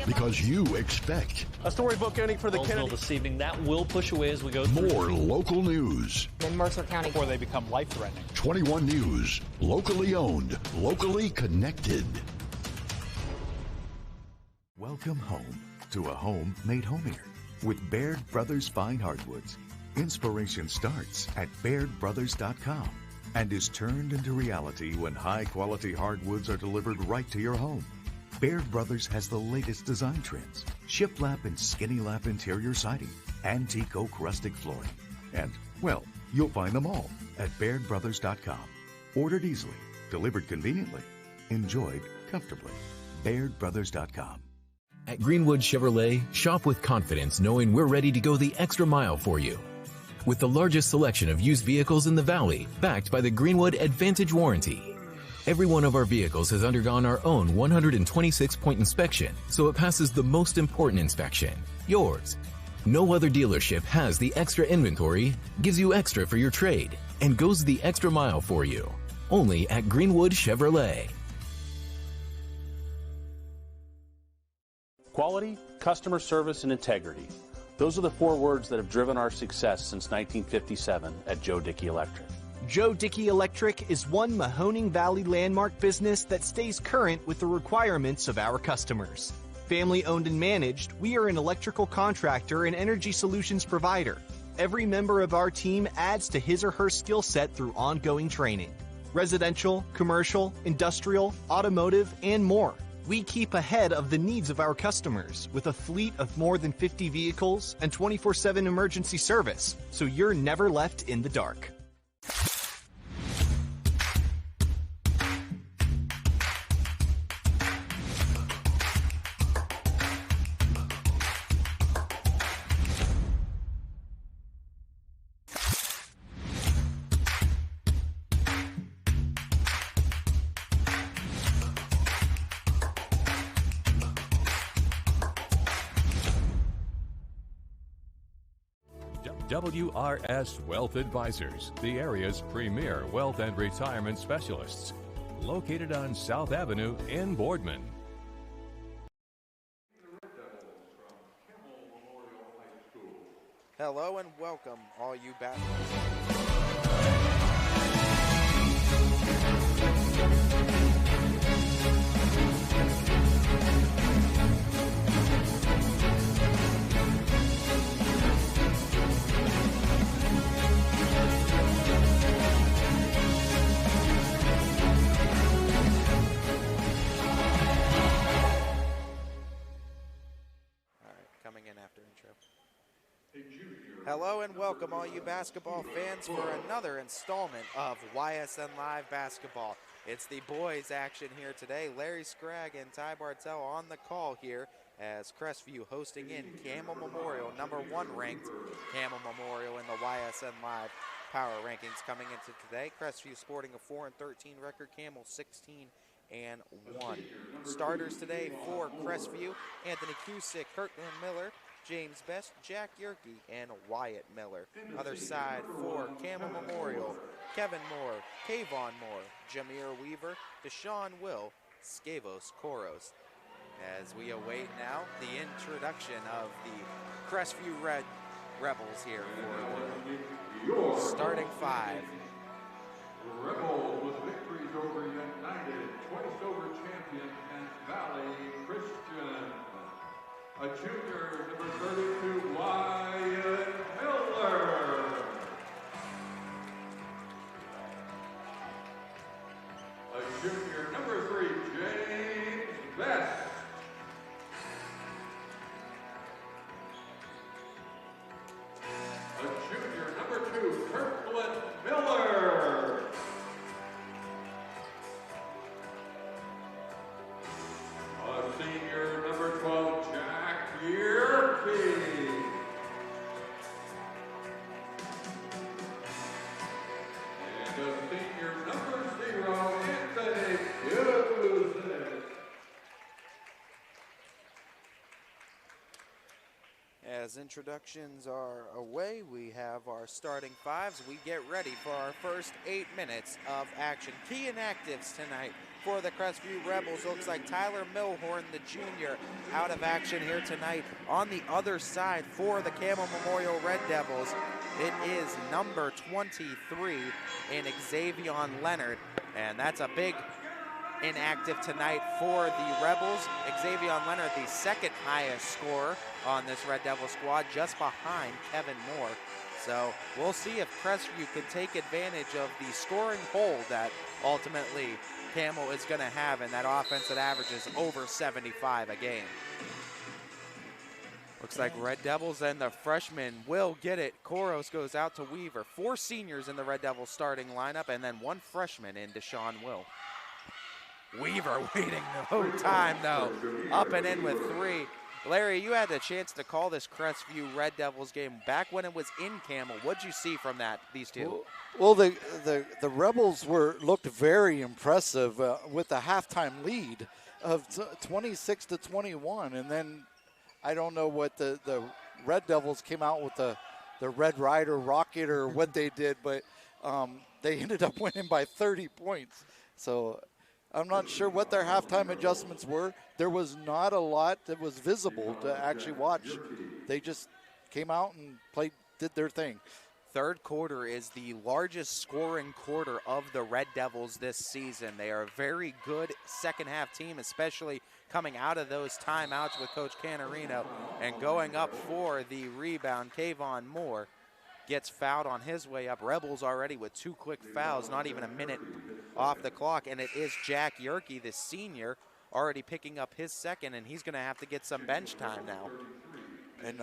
Because you expect a storybook ending for the Kennedy this evening. That will push away as we go through. More local news. In Mercer County. Before they become life-threatening. 21 News. Locally owned. Locally connected. Welcome home to a home made homier with Baird Brothers Fine Hardwoods. Inspiration starts at BairdBrothers.com and is turned into reality when high-quality hardwoods are delivered right to your home. Baird Brothers has the latest design trends, shiplap and skinny lap interior siding, antique oak rustic flooring. And, well, you'll find them all at BairdBrothers.com. Ordered easily, delivered conveniently, enjoyed comfortably. BairdBrothers.com. At Greenwood Chevrolet, shop with confidence knowing we're ready to go the extra mile for you. With the largest selection of used vehicles in the Valley, backed by the Greenwood Advantage Warranty. Every one of our vehicles has undergone our own 126-point inspection, so it passes the most important inspection, yours. No other dealership has the extra inventory, gives you extra for your trade, and goes the extra mile for you. Only at Greenwood Chevrolet. Quality, customer service, and integrity. Those are the 4 words that have driven our success since 1957 at Joe Dickey Electric. Joe Dickey Electric is one Mahoning Valley landmark business that stays current with the requirements of our customers. Family owned and managed, we are an electrical contractor and energy solutions provider. Every member of our team adds to his or her skill set through ongoing training. Residential, commercial, industrial, automotive, and more. We keep ahead of the needs of our customers with a fleet of more than 50 vehicles and 24/7 emergency service, so you're never left in the dark. WRS Wealth Advisors, the area's premier wealth and retirement specialists. Located on South Avenue in Boardman. Hello and welcome, all you basketball. Hello and welcome all you basketball fans for another installment of YSN Live Basketball. It's the boys action here today. Larry Scragg and Ty Bartell on the call here as Crestview hosting in Campbell Memorial, #1 ranked Campbell Memorial in the YSN Live Power Rankings coming into today. Crestview sporting a 4-13 record, Campbell 16-1. Starters today for Crestview: Anthony Cusick, Kirkland Miller, James Best, Jack Yerke, and Wyatt Miller. Other side for Campbell Memorial: Kevin Moore, Kayvon Moore, Jameer Weaver, Deshaun Will, Scavos Koros. As we await now the introduction of the Crestview Red Rebels here for the starting 5. Rebels with victories over United, twice over champion and Valley Christian. A junior, number 32, Wyatt Miller. A junior, number 3, James Best. A junior, number 2, Kirkland Miller. A senior, number 12, Jack Yerke. And a senior, number 0, Anthony Cusick. As introductions are away, we have our starting 5s. We get ready for our first 8 minutes of action. Key inactives tonight for the Crestview Rebels. Looks like Tyler Milhorn, the junior, out of action here tonight. On the other side for the Campbell Memorial Red Devils, it is number 23 in Xavier Leonard, and that's a big inactive tonight for the Rebels. Xavier Leonard, the second highest scorer on this Red Devil squad, just behind Kevin Moore. So we'll see if Crestview can take advantage of the scoring hole that ultimately Campbell is going to have in that offense that averages over 75 a game. Looks like Red Devils and the freshman will get it. Koros goes out to Weaver. 4 seniors in the Red Devils starting lineup, and then 1 freshman in Deshaun Will. Weaver waiting the whole time, though. Up and in with 3. Larry, you had the chance to call this Crestview Red Devils game back when it was in Campbell. What'd you see from these two? Well, the Rebels looked very impressive with a halftime lead of 26-21, and then I don't know what the Red Devils came out with the Red Rider rocket or what they did, but they ended up winning by 30 points. So I'm not sure what their halftime adjustments were. There was not a lot that was visible to actually watch. They just came out and did their thing. Third quarter is the largest scoring quarter of the Red Devils this season. They are a very good second half team, especially coming out of those timeouts with Coach Canarino. And going up for the rebound, Kayvon Moore gets fouled on his way up. Rebels already with 2 quick fouls, not even a minute off the clock. And it is Jack Yerke, the senior, already picking up his second, and he's going to have to get some bench time now. And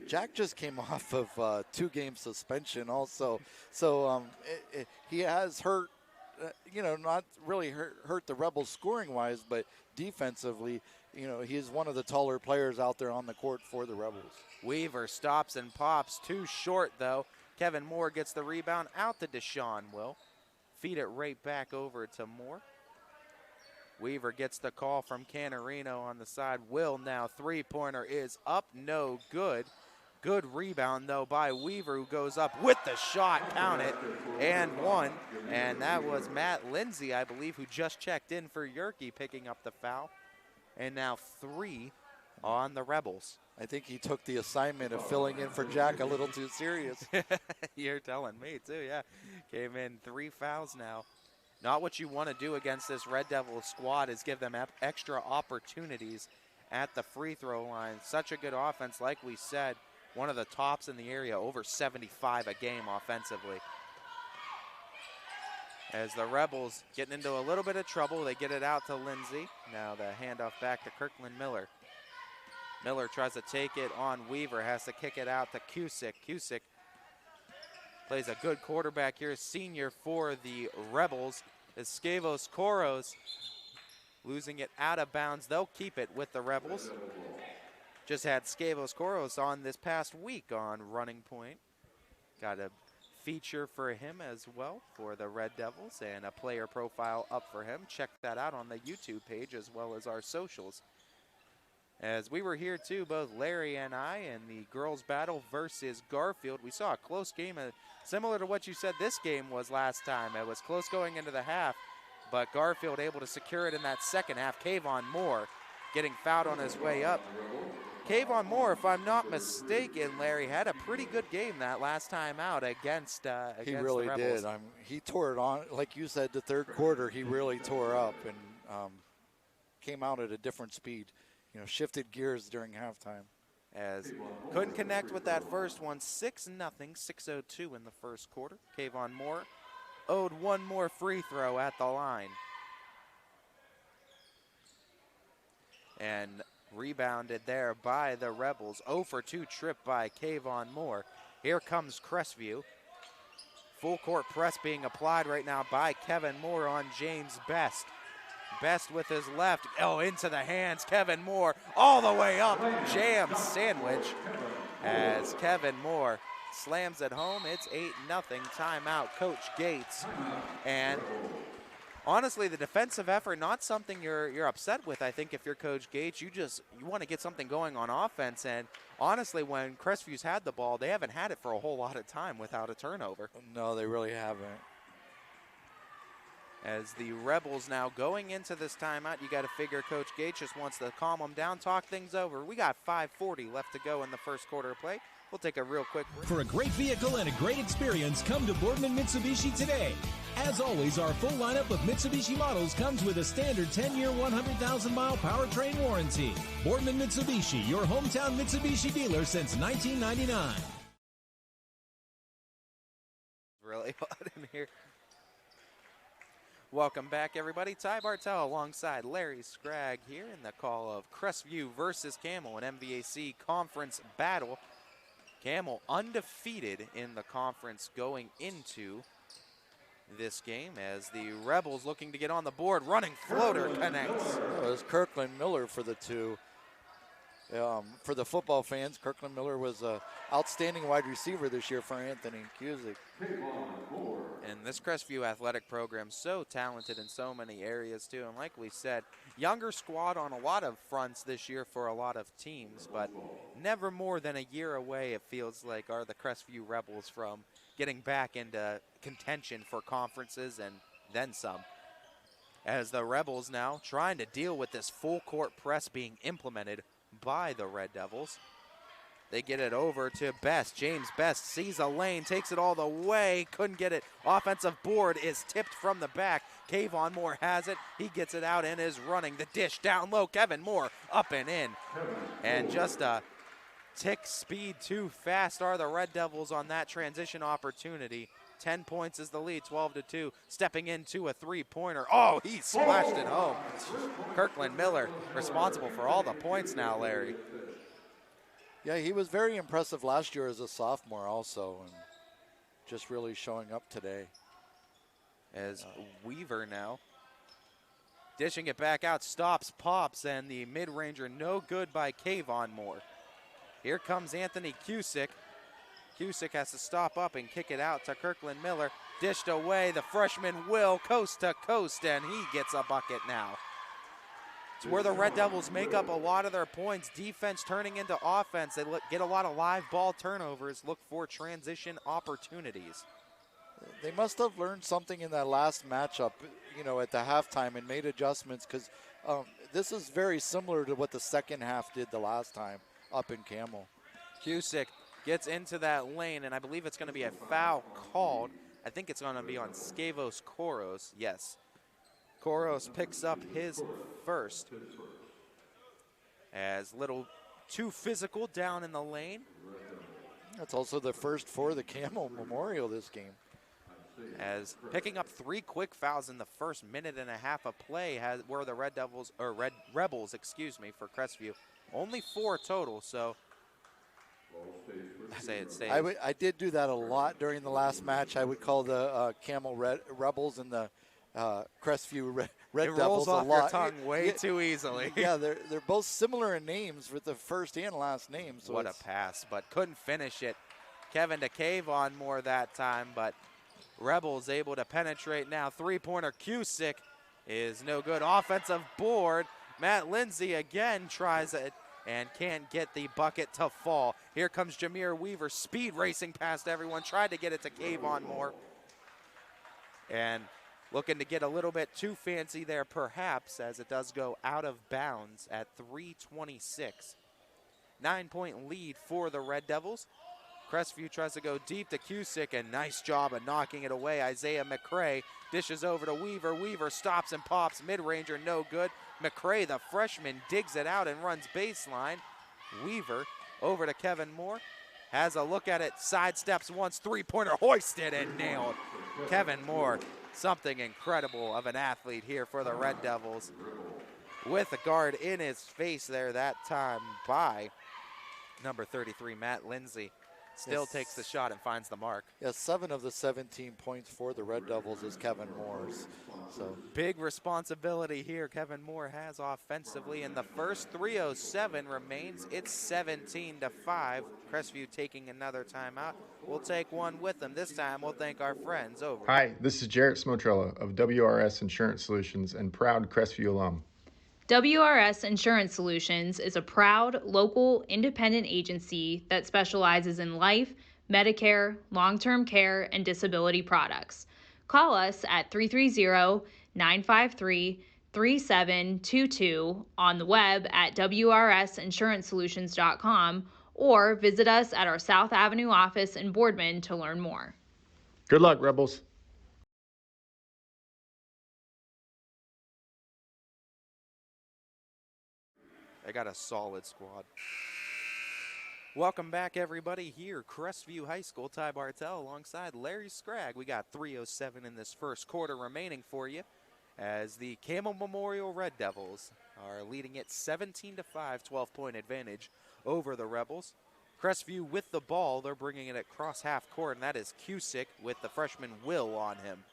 Jack just came off of 2-game suspension also. So he has hurt, not really hurt the Rebels scoring-wise, but defensively, he's one of the taller players out there on the court for the Rebels. Weaver stops and pops. Too short, though. Kevin Moore gets the rebound out to Deshaun Will. Feed it right back over to Moore. Weaver gets the call from Canarino on the side. Will now, 3-pointer is up, no good. Good rebound, though, by Weaver, who goes up with the shot, count it, and 1. And that was Matt Lindsay, I believe, who just checked in for Yerke, picking up the foul. And now 3 on the Rebels. I think he took the assignment of filling in for Jack a little too serious. You're telling me, too, yeah. Came in 3 fouls now. Not what you want to do against this Red Devil squad is give them extra opportunities at the free throw line. Such a good offense, like we said. One of the tops in the area, over 75 a game offensively. As the Rebels getting into a little bit of trouble, they get it out to Lindsay. Now the handoff back to Kirkland Miller. Miller tries to take it on Weaver, has to kick it out to Cusick. Cusick plays a good quarterback here, senior for the Rebels. Escavos Koros losing it out of bounds. They'll keep it with the Rebels. Just had Scavos Koros on this past week on Running Point. Got a feature for him as well for the Red Devils and a player profile up for him. Check that out on the YouTube page as well as our socials. As we were here too, both Larry and I, in the girls battle versus Garfield. We saw a close game, similar to what you said this game was last time. It was close going into the half, but Garfield able to secure it in that second half. Kayvon Moore getting fouled on his way up. Kayvon Moore, if I'm not mistaken, Larry, had a pretty good game that last time out against he really the Rebels. did. He tore it on, like you said, the third quarter. He really tore up and came out at a different speed. Shifted gears during halftime. As couldn't connect with that first one. 6-0, 6:02 in the first quarter. Kayvon Moore owed 1 more free throw at the line. And rebounded there by the Rebels. 0 for 2 trip by Kayvon Moore. Here comes Crestview. Full court press being applied right now by Kevin Moore on James Best. Best with his left. Oh, into the hands. Kevin Moore all the way up. Jam sandwich as Kevin Moore slams it home. It's 8-0. Timeout, Coach Gates. And honestly, the defensive effort, not something you're upset with. I think if you're Coach Gates, you want to get something going on offense. And honestly, when Crestview's had the ball, they haven't had it for a whole lot of time without a turnover. No, they really haven't. As the Rebels now going into this timeout, you got to figure Coach Gates just wants to calm them down, talk things over. We got 5:40 left to go in the first quarter of play. We'll take a real quick break. For a great vehicle and a great experience, come to Boardman Mitsubishi today. As always, our full lineup of Mitsubishi models comes with a standard 10-year, 100,000-mile powertrain warranty. Boardman Mitsubishi, your hometown Mitsubishi dealer since 1999. Really hot in here. Welcome back, everybody. Ty Bartel alongside Larry Scragg here in the call of Crestview versus Campbell, an MVAC conference battle. Campbell undefeated in the conference going into this game as the Rebels looking to get on the board. Running floater connects. It was Kirkland Miller for the two. For the football fans, Kirkland Miller was an outstanding wide receiver this year for Anthony Cusick. And this Crestview athletic program so talented in so many areas too. And like we said, younger squad on a lot of fronts this year for a lot of teams, but never more than a year away, it feels like, are the Crestview Rebels from getting back into contention for conferences and then some. As the Rebels now trying to deal with this full court press being implemented by the Red Devils. They get it over to Best. James Best sees a lane, takes it all the way, couldn't get it. Offensive board is tipped from the back. Kayvon Moore has it. He gets it out and is running the dish down low. Kevin Moore up and in. And just a tick speed too fast are the Red Devils on that transition opportunity. 10 points is the lead, 12-2. Stepping into a three-pointer. Oh, he splashed it home. Kirkland Miller responsible for all the points now, Larry. Yeah, he was very impressive last year as a sophomore also, and just really showing up today. As Weaver now dishing it back out, stops, pops, and the mid-ranger no good by Kayvon Moore. Here comes Anthony Cusick. Cusick has to stop up and kick it out to Kirkland Miller. Dished away, the freshman will coast to coast, and he gets a bucket now. It's where the Red Devils make up a lot of their points. Defense turning into offense. They get a lot of live ball turnovers, look for transition opportunities. They must have learned something in that last matchup, at the halftime and made adjustments, because this is very similar to what the second half did the last time up in Campbell. Cusick gets into that lane, and I believe it's going to be a foul called. I think it's going to be on Skavos Koros. Yes. Koros picks up his first. As little too physical down in the lane. That's also the first for the Campbell Memorial this game. As picking up 3 quick fouls in the first minute and a half of play were the Rebels for Crestview. Only 4 total, so I did do that a lot during the last match. I would call the Campbell Rebels and the Crestview Red Devils rolls off a lot. Your tongue way too easily. Yeah, they're both similar in names with the first and last name. So what a pass, but couldn't finish it. Kevin to Kayvon Moore that time, but Rebels able to penetrate now. 3-pointer Cusick is no good. Offensive board. Matt Lindsay again tries it and can't get the bucket to fall. Here comes Jameer Weaver, speed racing past everyone, tried to get it to Kayvon Moore. And looking to get a little bit too fancy there perhaps, as it does go out of bounds at 3:26. 9-point lead for the Red Devils. Crestview tries to go deep to Cusick, and nice job of knocking it away. Isaiah McCray dishes over to Weaver. Weaver stops and pops, mid-ranger no good. McCray, the freshman, digs it out and runs baseline. Weaver over to Kevin Moore. Has a look at it, sidesteps once, 3-pointer hoisted and nailed. Kevin Moore, something incredible of an athlete here for the Red Devils. With a guard in his face there that time by number 33, Matt Lindsay. Still takes the shot and finds the mark. Yeah, 7 of the 17 points for the Red Devils is Kevin Moore's. So big responsibility here Kevin Moore has offensively. In the first 3:07 remains. It's 17-5. Crestview taking another timeout. We'll take one with them. This time we'll thank our friends over. Hi, this is Jarrett Smotrella of WRS Insurance Solutions and proud Crestview alum. WRS Insurance Solutions is a proud, local, independent agency that specializes in life, Medicare, long-term care, and disability products. Call us at 330-953-3722 on the web at wrsinsurancesolutions.com or visit us at our South Avenue office in Boardman to learn more. Good luck, Rebels. They got a solid squad. Welcome back, everybody. Here, Crestview High School. Ty Bartell alongside Larry Scragg. We got 3:07 in this first quarter remaining for you as the Campbell Memorial Red Devils are leading it 17-5, 12-point advantage over the Rebels. Crestview with the ball. They're bringing it across half court, and that is Cusick with the freshman Will on him.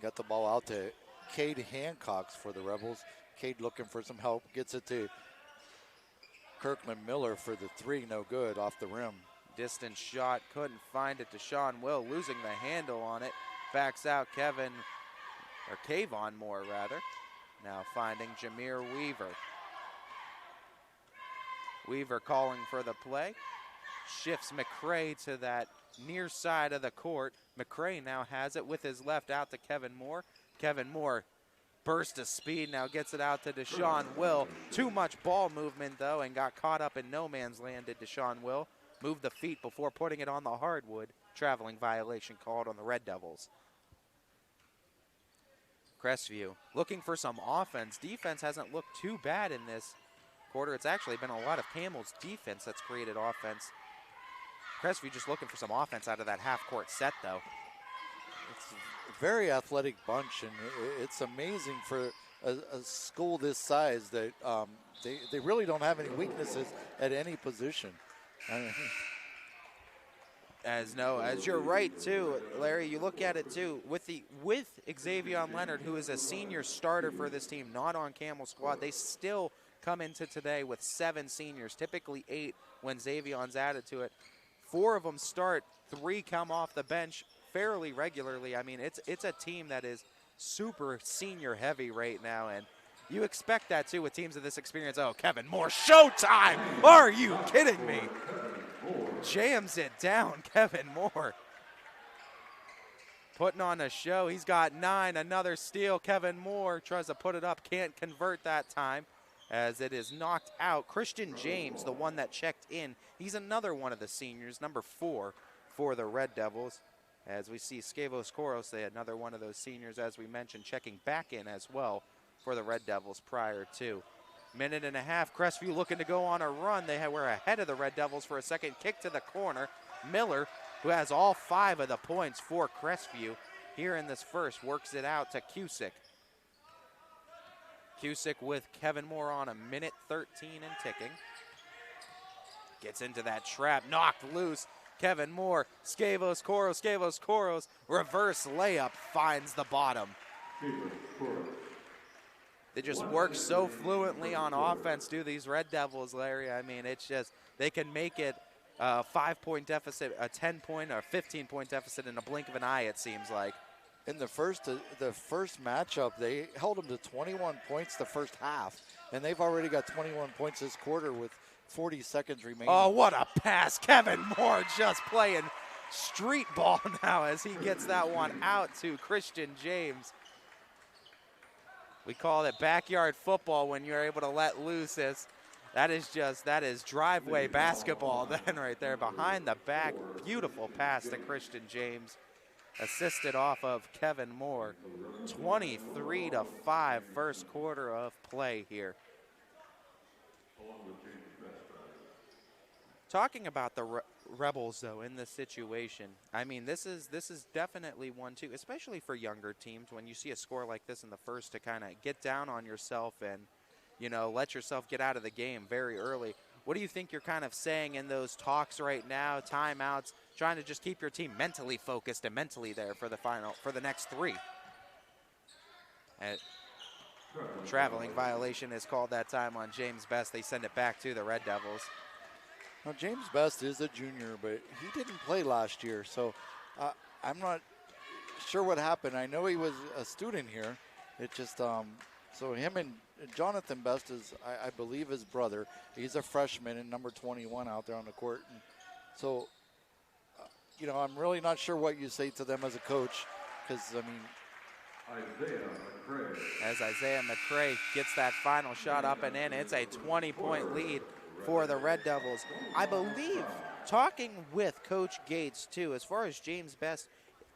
Got the ball out to Cade Hancock for the Rebels. Cade looking for some help. Gets it to Kirkland Miller for the three. No good off the rim. Distance shot. Couldn't find it. Deshaun Will losing the handle on it. Backs out Kayvon Moore, rather. Now finding Jameer Weaver. Weaver calling for the play. Shifts McCray to that near side of the court. McCray now has it with his left out to Kevin Moore. Kevin Moore burst of speed, now gets it out to Deshaun Will. Too much ball movement, though, and got caught up in no man's land, did Deshaun Will. Moved the feet before putting it on the hardwood. Traveling violation called on the Red Devils. Crestview looking for some offense. Defense hasn't looked too bad in this quarter. It's actually been a lot of Campbell's defense that's created offense. Crestview just looking for some offense out of that half-court set, though. It's a very athletic bunch, and it's amazing for a school this size that they really don't have any weaknesses at any position. I mean, as you're right too, Larry. You look at it too with Xavier Leonard, who is a senior starter for this team, not on Campbell's squad. They still come into today with 7 seniors, typically 8 when Xavion's added to it. 4 of them start, 3 come off the bench fairly regularly. I mean, it's a team that is super senior heavy right now, and you expect that too with teams of this experience. Oh, Kevin Moore, showtime! Are you kidding me? Jams it down, Kevin Moore. Putting on a show. He's got 9, another steal. Kevin Moore tries to put it up, can't convert that time as it is knocked out. Christian James, the one that checked in, he's another one of the seniors, number 4 for the Red Devils. As we see Skavos Koros, another one of those seniors, as we mentioned, checking back in as well for the Red Devils prior to. Minute and a half, Crestview looking to go on a run. Were ahead of the Red Devils for a second. Kick to the corner. Miller, who has all 5 of the points for Crestview here in this first, works it out to Cusick. Cusick with Kevin Moore on a minute 13 and ticking. Gets into that trap, knocked loose. Kevin Moore, Skavos Koros, reverse layup, finds the bottom. They just work so fluently on offense, do these Red Devils, Larry. I mean, it's just, they can make it a 5-point deficit, a 10-point or 15-point deficit in a blink of an eye, it seems like. In the first matchup, they held them to 21 points the first half, and they've already got 21 points this quarter with 40 seconds remaining. Oh, what a pass. Kevin Moore just playing street ball now as he gets that one out to Christian James. We call it backyard football when you're able to let loose. That is driveway basketball then right there. Behind the back, beautiful pass to Christian James. Assisted off of Kevin Moore. 23-5 first quarter of play here. Talking about the Rebels, though, in this situation, I mean, this is definitely one, too, especially for younger teams, when you see a score like this in the first, to kind of get down on yourself and, you know, let yourself get out of the game very early. What do you think you're kind of saying in those talks right now, timeouts, trying to just keep your team mentally focused and mentally there for the next 3? And traveling violation is called that time on James Best. They send it back to the Red Devils. Now, James Best is a junior, but he didn't play last year, so I'm not sure what happened. I know he was a student here. It just, so him and Jonathan Best is, I believe, his brother. He's a freshman and number 21 out there on the court. And so, you know, I'm really not sure what you say to them as a coach. because, I mean, as Isaiah McCray gets that final shot up and in, it's a 20-point lead for the Red Devils. I believe, talking with Coach Gates too, as far as James Best,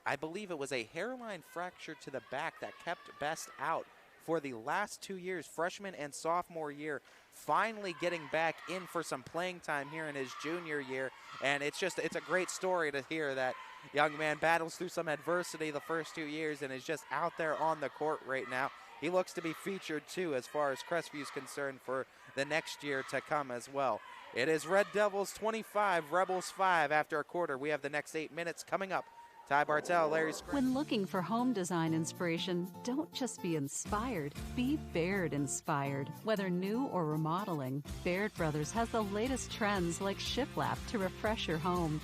I believe it was a hairline fracture to the back that kept Best out for the last 2 years, freshman and sophomore year, finally getting back in for some playing time here in his junior year. And it's a great story to hear that young man battles through some adversity the first 2 years and is just out there on the court right now. He looks to be featured too as far as Crestview is concerned for the next year to come as well. It is Red Devils 25, Rebels 5 after a quarter. We have the next 8 minutes coming up. Ty Bartell, Larry Scruggs. When looking for home design inspiration, don't just be inspired, be Baird inspired. Whether new or remodeling, Baird Brothers has the latest trends like shiplap to refresh your home.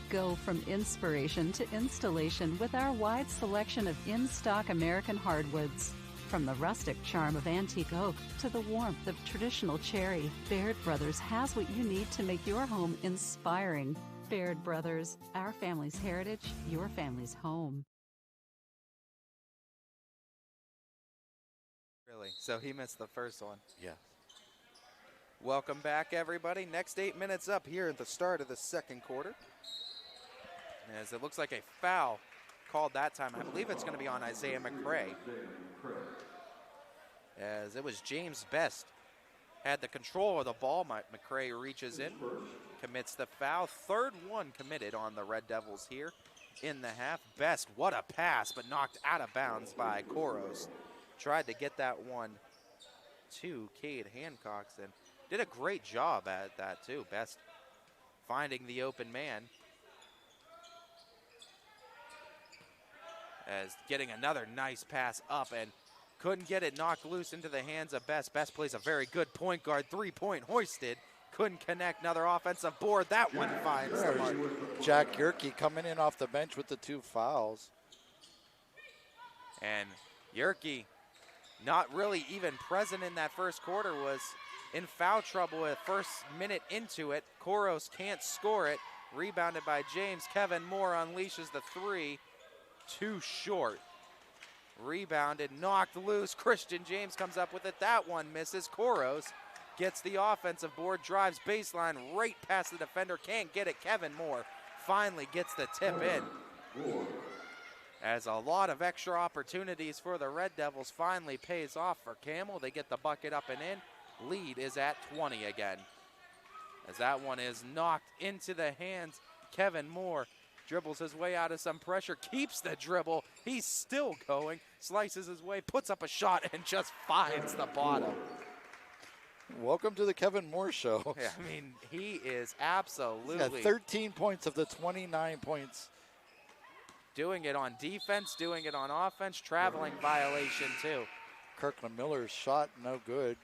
Go from inspiration to installation with our wide selection of in-stock American hardwoods. From the rustic charm of antique oak to the warmth of traditional cherry, Baird Brothers has what you need to make your home inspiring. Baird Brothers, our family's heritage, your family's home. Really? So he missed the first one. Yeah. Welcome back, everybody. Next 8 minutes up here at the start of the second quarter. As it looks like a foul called that time. I believe it's going to be on Isaiah McCray. As it was James Best had the control of the ball. McCray reaches in, commits the foul. Third one committed on the Red Devils here in the half. Best, what a pass, but knocked out of bounds by Koros. Tried to get that one to Cade Hancock and did a great job at that too. Best finding the open man. As getting another nice pass up and couldn't get it knocked loose into the hands of Best. Best plays a very good point guard, 3-point hoisted. Couldn't connect, another offensive board. That one finds the mark. Jack Yerke coming in off the bench with the 2 fouls. And Yerke, not really even present in that first quarter, was in foul trouble with first minute into it. Koros can't score it. Rebounded by James. Kevin Moore unleashes the 3. Too short. Rebounded, knocked loose. Christian James comes up with it. That one misses. Koros gets the offensive board, drives baseline right past the defender. Can't get it. Kevin Moore finally gets the tip in. As a lot of extra opportunities for the Red Devils finally pays off for Campbell. They get the bucket up and in. Lead is at 20 again. As that one is knocked into the hands. Kevin Moore dribbles his way out of some pressure, keeps the dribble. He's still going, slices his way, puts up a shot, and just finds the bottom. Welcome to the Kevin Moore Show. Yeah, I mean, he is absolutely. He's got 13 points of the 29 points. Doing it on defense, doing it on offense, traveling violation too. Kirkland Miller's shot, no good.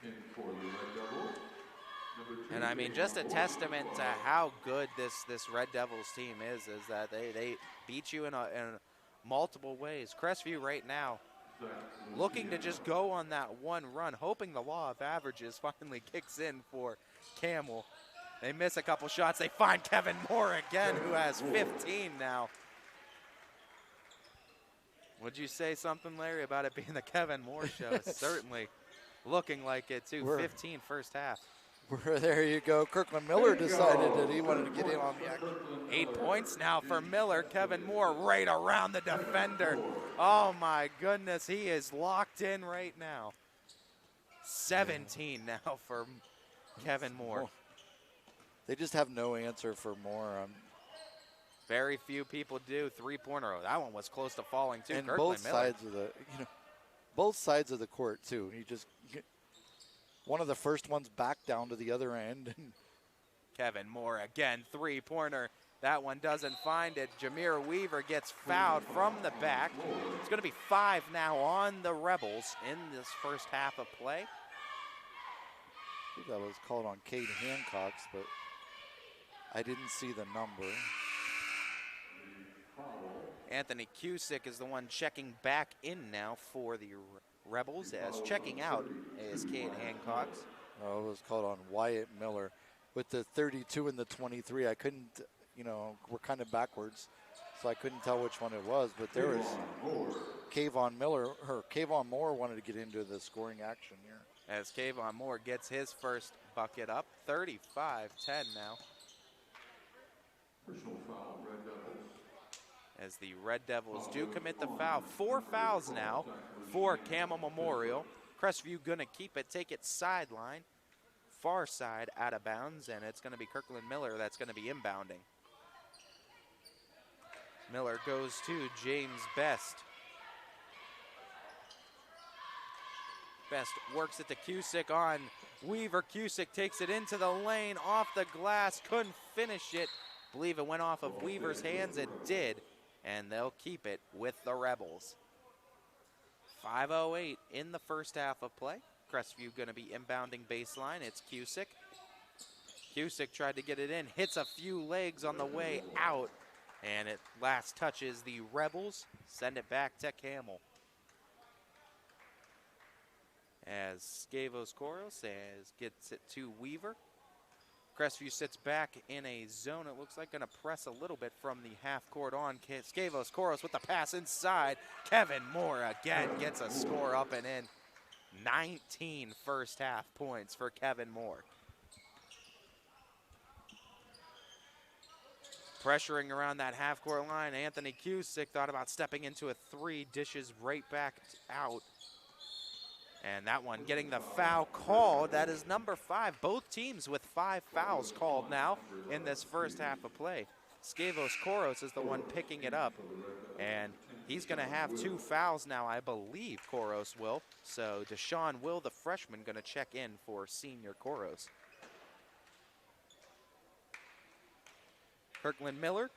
And I mean, just a testament to how good this Red Devils team is that they beat you in multiple ways. Crestview right now looking to just go on that one run, hoping the law of averages finally kicks in for Campbell. They miss a couple shots. They find Kevin Moore again, who has 15 now. Would you say something, Larry, about it being the Kevin Moore show? It's certainly looking like it, too. 15 first half. There you go. Kirkland Miller decided that he wanted to get in on the action. 8 points now for Miller. Kevin Moore right around the defender. Oh, my goodness. He is locked in right now. 17 now for Kevin Moore. They just have no answer for Moore. Very few people do. 3-pointer. That one was close to falling, too. And Kirkland Miller. Both sides of the court, too. He just... One of the first ones back down to the other end. Kevin Moore again, 3-pointer. That one doesn't find it. Jameer Weaver gets fouled from the back. It's going to be 5 now on the Rebels in this first half of play. I think that was called on Cade Hancock, but I didn't see the number. Anthony Cusick is the one checking back in now for the Rebels, as checking out is Cade Hancock. Oh, it was called on Wyatt Miller with the 32 and the 23. I couldn't, we're kind of backwards. so I couldn't tell which one it was. But there was Kayvon Moore wanted to get into the scoring action here. As Kayvon Moore gets his first bucket up, 35-10 now. Personal foul, Red Devils. As the Red Devils do commit the foul. 4 fouls now for Campbell Memorial. Crestview gonna keep it, take it sideline, far side out of bounds, and it's gonna be Kirkland Miller that's gonna be inbounding. Miller goes to James Best. Best works it to Cusick on Weaver. Cusick takes it into the lane, off the glass, couldn't finish it. Believe it went off of Weaver's hands, it did, and they'll keep it with the Rebels. 5:08 in the first half of play. Crestview gonna be inbounding baseline, it's Cusick. Cusick tried to get it in, hits a few legs on the way out, and it last touches the Rebels. Send it back to Campbell. As Scavos Koros gets it to Weaver. Crestview sits back in a zone. It looks like going to press a little bit from the half court on. Scavos Koros with the pass inside. Kevin Moore again gets a score up and in. 19 first half points for Kevin Moore. Pressuring around that half court line. Anthony Cusick thought about stepping into a three, dishes right back out. And that one getting the foul called. That is number 5. Both teams with 5 fouls called now in this first half of play. Scavos Koros is the one picking it up. And he's going to have 2 fouls now, I believe Koros will. So Deshaun Will, the freshman, going to check in for senior Koros. Kirkland Miller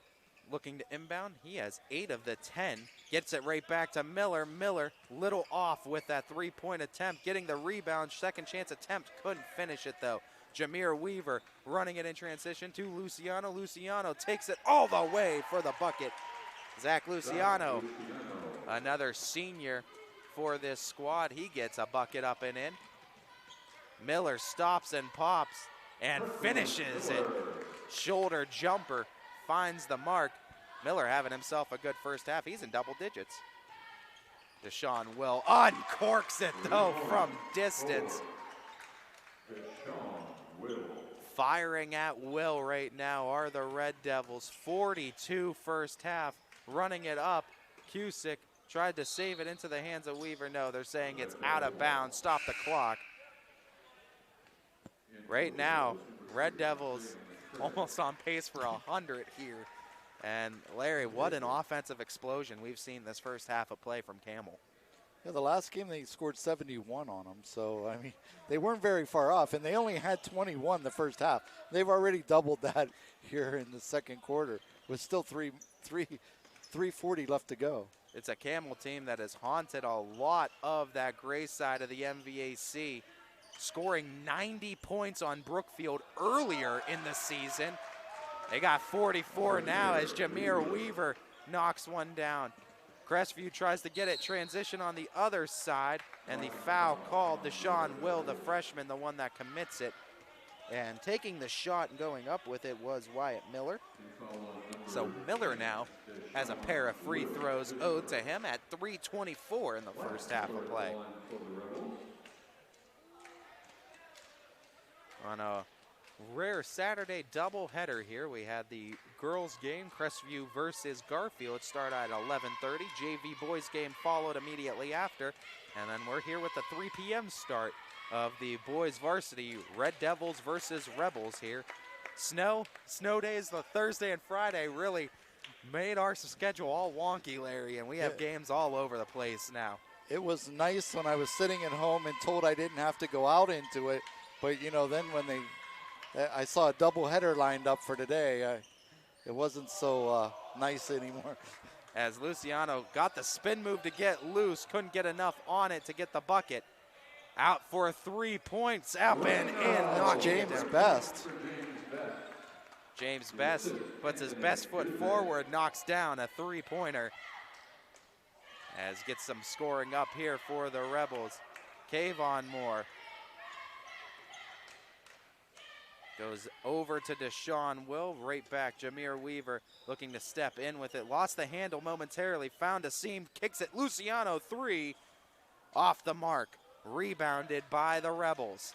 looking to inbound. He has 8 of the 10. Gets it right back to Miller. Miller, little off with that three-point attempt. Getting the rebound. Second chance attempt. Couldn't finish it, though. Jameer Weaver running it in transition to Luciano. Luciano takes it all the way for the bucket. Zach Luciano, another senior for this squad. He gets a bucket up and in. Miller stops and pops and finishes it. Shoulder jumper. Finds the mark. Miller having himself a good first half. He's in double digits. Deshaun Will uncorks it, though, from distance. Firing at will right now are the Red Devils. 42 first half. Running it up. Cusick tried to save it into the hands of Weaver. No, they're saying it's out of bounds. Stop the clock. Right now, Red Devils almost on pace for 100 here. And Larry, what an offensive explosion we've seen this first half of play from Campbell. Yeah, the last game they scored 71 on them. So, I mean, they weren't very far off, and they only had 21 the first half. They've already doubled that here in the second quarter with still 3:40 left to go. It's a Campbell team that has haunted a lot of that gray side of the MVAC, scoring 90 points on Brookfield earlier in the season. They got 44 now as Jameer Weaver knocks one down. Crestview tries to get it transition on the other side, and the foul called. Deshaun Will, the freshman, the one that commits it. And taking the shot and going up with it was Wyatt Miller. So Miller now has a pair of free throws owed to him at 3:24 in the first half of play. On a rare Saturday doubleheader here, we had the girls game, Crestview versus Garfield, start at 11:30. JV boys game followed immediately after. And then we're here with the 3 p.m. start of the boys varsity, Red Devils versus Rebels here. Snow days, the Thursday and Friday really made our schedule all wonky, Larry, and we have games all over the place now. It was nice when I was sitting at home and told I didn't have to go out into it. But, you know, then when I saw a doubleheader lined up for today, it wasn't so nice anymore. As Luciano got the spin move to get loose, couldn't get enough on it to get the bucket. Out for 3 points, up and in. That's James Best. James Best puts his best foot forward, knocks down a three-pointer. As gets some scoring up here for the Rebels. Kayvon Moore. Goes over to Deshaun Will, right back. Jameer Weaver looking to step in with it. Lost the handle momentarily, found a seam, kicks it. Luciano, 3, off the mark. Rebounded by the Rebels.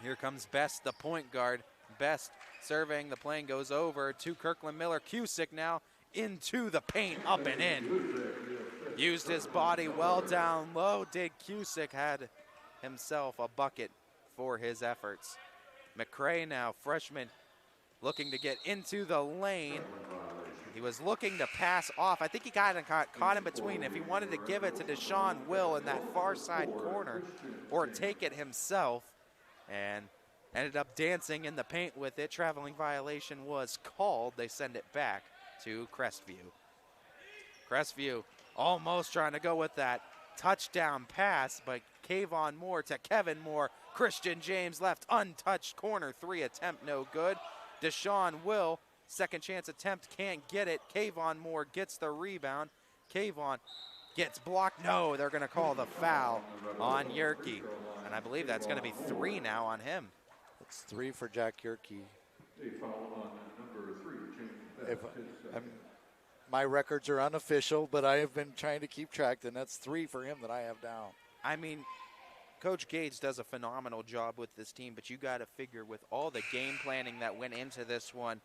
Here comes Best, the point guard. Best serving, the plane goes over to Kirkland Miller. Cusick now into the paint, up and in. Used his body well down low. Did Cusick, had himself a bucket for his efforts. McCray now, freshman, looking to get into the lane. He was looking to pass off. I think he got caught in between. If he wanted to give it to Deshaun Will in that far side corner or take it himself, and ended up dancing in the paint with it. Traveling violation was called. They send it back to Crestview. Crestview almost trying to go with that touchdown pass, but Kayvon Moore to Kevin Moore. Christian James left untouched corner 3 attempt, no good. Deshaun Will, second chance attempt, can't get it. Kayvon Moore gets the rebound. Kayvon gets blocked. No, they're going to call the foul on Yerke. And I believe that's going to be 3 now on him. It's 3 for Jack Yerke. My records are unofficial, but I have been trying to keep track, and that's 3 for him that I have down. I mean, Coach Gage does a phenomenal job with this team, but you got to figure with all the game planning that went into this one,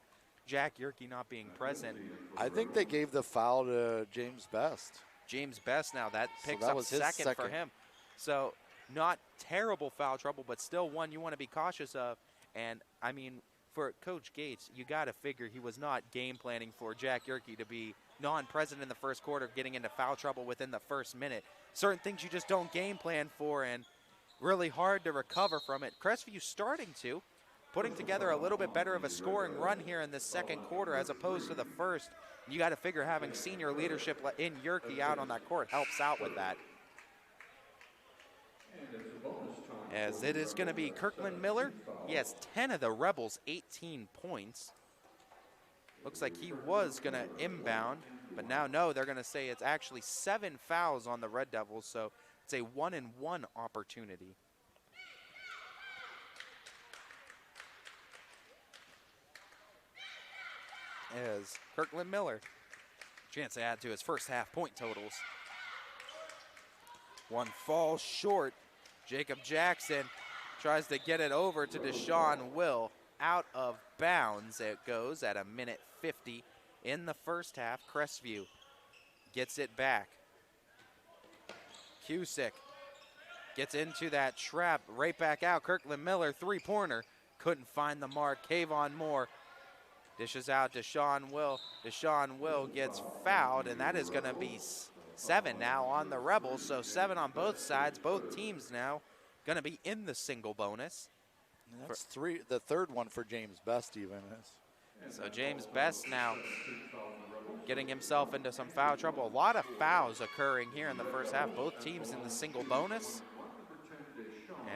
Jack Yerke not being present. I think they gave the foul to James Best. James Best now, that picks up second for him. So not terrible foul trouble, but still one you want to be cautious of. And, I mean, for Coach Gates, you got to figure he was not game planning for Jack Yerke to be non-present in the first quarter, getting into foul trouble within the first minute. Certain things you just don't game plan for, and really hard to recover from it. Crestview starting to, putting together a little bit better of a scoring run here in the second quarter as opposed to the first. You got to figure having senior leadership in Yerke out on that court helps out with that. As it is going to be Kirkland Miller. He has 10 of the Rebels' 18 points. Looks like he was going to inbound, but now no, they're going to say it's actually 7 fouls on the Red Devils, so it's a 1-and-1 opportunity. As Kirkland Miller, chance to add to his first half point totals. One falls short. Jacob Jackson tries to get it over to Deshaun Will. Out of bounds it goes at 1:50 in the first half. Crestview gets it back. Cusick gets into that trap, right back out. Kirkland Miller, 3-pointer, couldn't find the mark. Kayvon Moore dishes out Deshaun Will. Deshaun Will gets fouled, and that is going to be 7 now on the Rebels. So 7 on both sides. Both teams now going to be in the single bonus. And that's 3, the third one for James Best even is. So James Best now getting himself into some foul trouble. A lot of fouls occurring here in the first half. Both teams in the single bonus.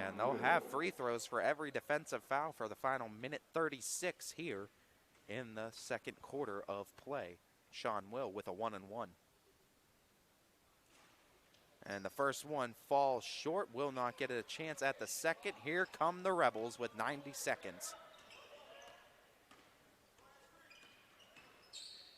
And they'll have free throws for every defensive foul for the final 1:36 here in the second quarter of play. Sean Will with a 1-and-1. And the first one falls short. Will not get a chance at the second. Here come the Rebels with 90 seconds.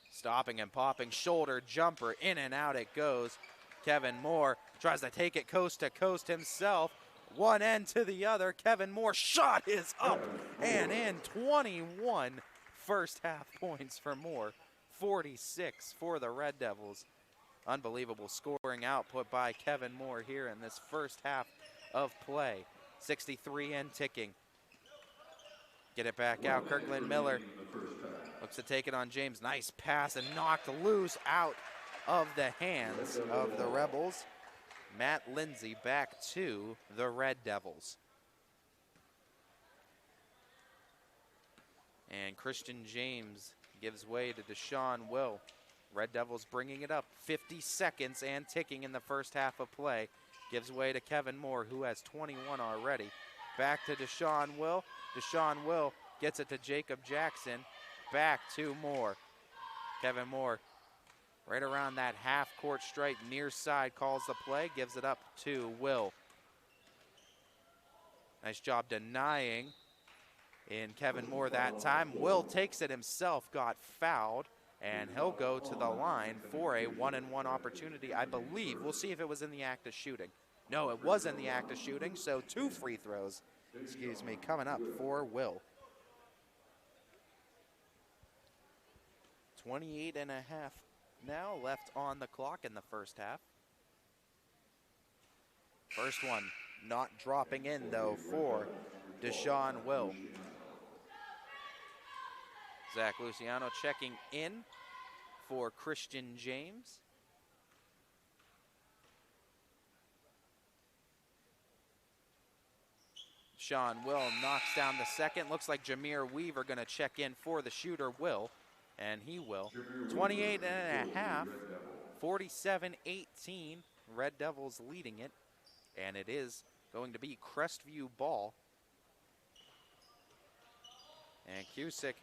Stopping and popping, shoulder jumper, in and out it goes. Kevin Moore tries to take it coast to coast himself. One end to the other. Kevin Moore shot is up and in. 21 first half points for Moore. 46 for the Red Devils. Unbelievable scoring output by Kevin Moore here in this first half of play. 63 and ticking. Get it back out. Kirkland Miller looks to take it on James. Nice pass and knocked loose out of the hands of the Rebels. Matt Lindsay back to the Red Devils. And Christian James gives way to Deshaun Will. Red Devils bringing it up. 50 seconds and ticking in the first half of play. Gives way to Kevin Moore, who has 21 already. Back to Deshaun Will. Deshaun Will gets it to Jacob Jackson. Back to Moore. Kevin Moore right around that half-court stripe near side calls the play. Gives it up to Will. Nice job denying in Kevin Moore that time. Will takes it himself, got fouled, and he'll go to the line for a 1-and-1 opportunity, I believe. We'll see if it was in the act of shooting. No, it was in the act of shooting, so 2 free throws, coming up for Will. 28 and a half now left on the clock in the first half. First one not dropping in, though, for Deshaun Will. Zach Luciano checking in for Christian James. Sean Will knocks down the second. Looks like Jameer Weaver going to check in for the shooter, Will, and he will. 28 and a half, 47-18. Red Devils leading it, and it is going to be Crestview ball. And Cusick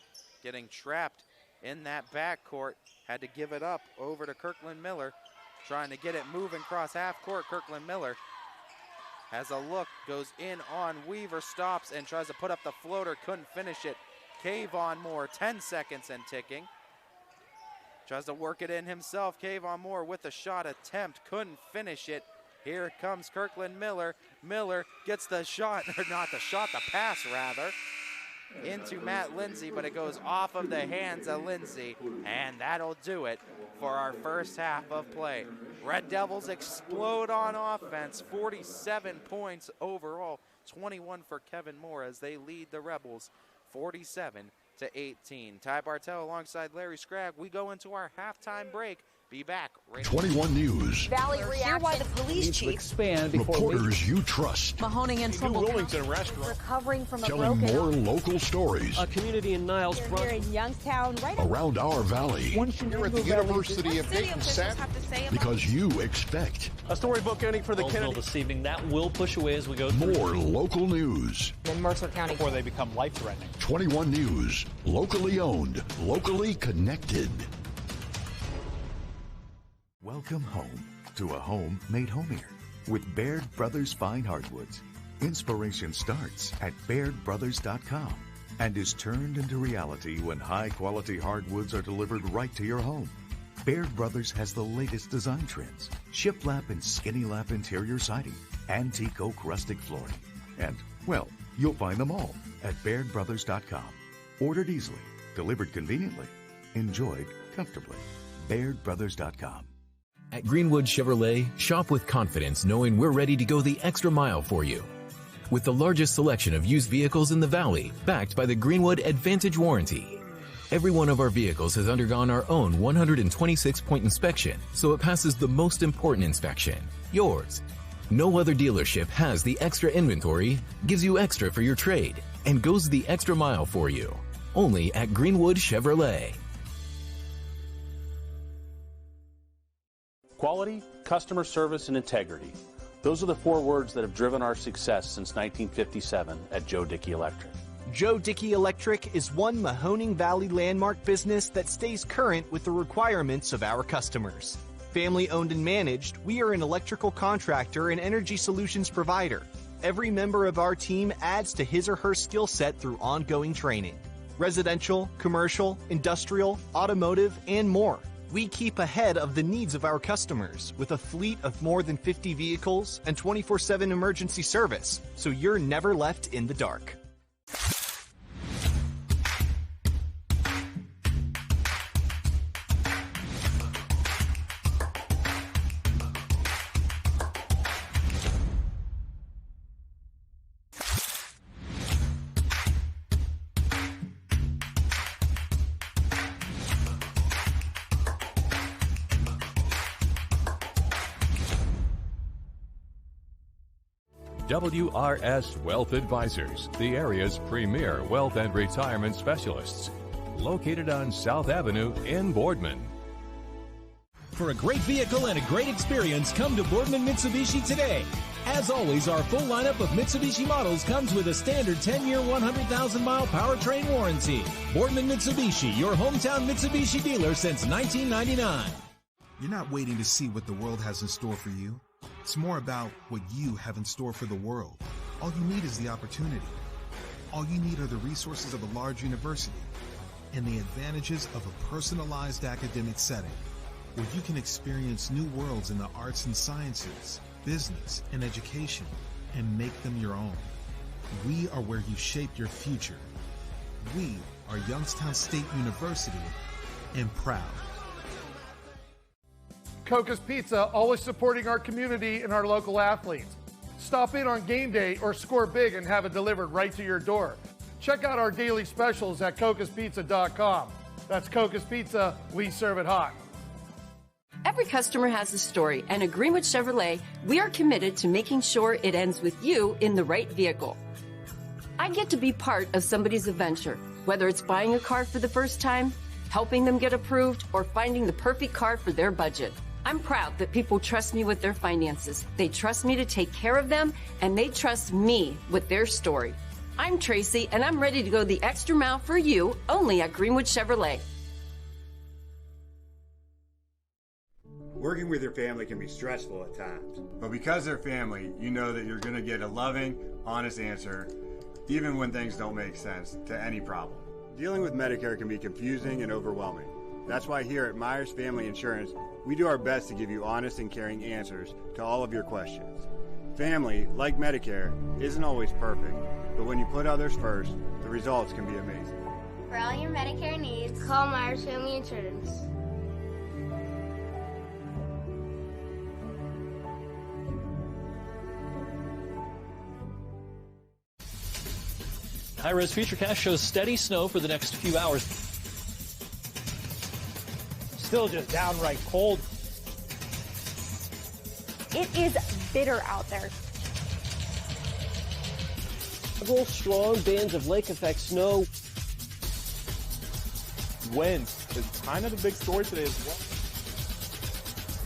getting trapped in that backcourt. Had to give it up over to Kirkland Miller. Trying to get it moving across half court. Kirkland Miller has a look, goes in on Weaver, stops and tries to put up the floater. Couldn't finish it. Kayvon Moore, 10 seconds and ticking. Tries to work it in himself. Kayvon Moore with a shot attempt. Couldn't finish it. Here comes Kirkland Miller. Miller gets the shot, or not the shot, the pass rather, into Matt Lindsay, but it goes off of the hands of Lindsay, and that'll do it for our first half of play. Red Devils explode on offense, 47 points overall, 21 for Kevin Moore as they lead the Rebels 47-18. Ty Bartel alongside Larry Scragg. We go into our halftime break. Be back. 21 News. Valley reaction. Why the police chief Expand reporters you trust. Mahoning in trouble. Wilmington restaurant. Recovering from a Telling broken more local stories. A community in Niles You're here in Youngstown, right around our valley. Here at the University of Dayton, Because you expect a storybook ending for the Kennedy this evening. That will push away as we go through. more local news. in Mercer County Before they become life-threatening. 21 News. Locally owned. Locally connected. Welcome home to a home made homier with Baird Brothers Fine Hardwoods. Inspiration starts at BairdBrothers.com and is turned into reality when high-quality hardwoods are delivered right to your home. Baird Brothers has the latest design trends, shiplap and skinny lap interior siding, antique oak rustic flooring, and, well, you'll find them all at BairdBrothers.com. Ordered easily, delivered conveniently, enjoyed comfortably. BairdBrothers.com. At Greenwood Chevrolet, shop with confidence knowing we're ready to go the extra mile for you. With the largest selection of used vehicles in the Valley, backed by the Greenwood Advantage Warranty. Every one of our vehicles has undergone our own 126-point inspection, so it passes the most important inspection, yours. No other dealership has the extra inventory, gives you extra for your trade, and goes the extra mile for you. Only at Greenwood Chevrolet. Quality, customer service, and integrity. Those are the 4 words that have driven our success since 1957 at Joe Dickey Electric. Joe Dickey Electric is one Mahoning Valley landmark business that stays current with the requirements of our customers. Family owned and managed, we are an electrical contractor and energy solutions provider. Every member of our team adds to his or her skill set through ongoing training. Residential, commercial, industrial, automotive, and more. We keep ahead of the needs of our customers with a fleet of more than 50 vehicles and 24/7 emergency service, so you're never left in the dark. WRS Wealth Advisors, the area's premier wealth and retirement specialists. Located on South Avenue in Boardman. For a great vehicle and a great experience, come to Boardman Mitsubishi today. As always, our full lineup of Mitsubishi models comes with a standard 10-year, 100,000-mile powertrain warranty. Boardman Mitsubishi, your hometown Mitsubishi dealer since 1999. You're not waiting to see what the world has in store for you. It's more about what you have in store for the world. All you need is the opportunity. All you need are the resources of a large university and the advantages of a personalized academic setting where you can experience new worlds in the arts and sciences, business, and education and make them your own. We are where you shape your future. We are Youngstown State University and proud. Coca's Pizza, always supporting our community and our local athletes. Stop in on game day or score big and have it delivered right to your door. Check out our daily specials at cocaspizza.com. That's Coca's Pizza, we serve it hot. Every customer has a story, and at Greenwood Chevrolet, we are committed to making sure it ends with you in the right vehicle. I get to be part of somebody's adventure, whether it's buying a car for the first time, helping them get approved, or finding the perfect car for their budget. I'm proud that people trust me with their finances. They trust me to take care of them, and they trust me with their story. I'm Tracy, and I'm ready to go the extra mile for you, only at Greenwood Chevrolet. Working with your family can be stressful at times, but because they're family, you know that you're going to get a loving, honest answer, even when things don't make sense to any problem. Dealing with Medicare can be confusing and overwhelming. That's why here at Myers Family Insurance, we do our best to give you honest and caring answers to all of your questions. Family, like Medicare, isn't always perfect, but when you put others first, the results can be amazing. For all your Medicare needs, call Myers Family Insurance. High-res Futurecast shows steady snow for the next few hours. Still just downright cold. It is bitter out there. Several strong bands of lake effect snow. Wind is kind of the big story today as well.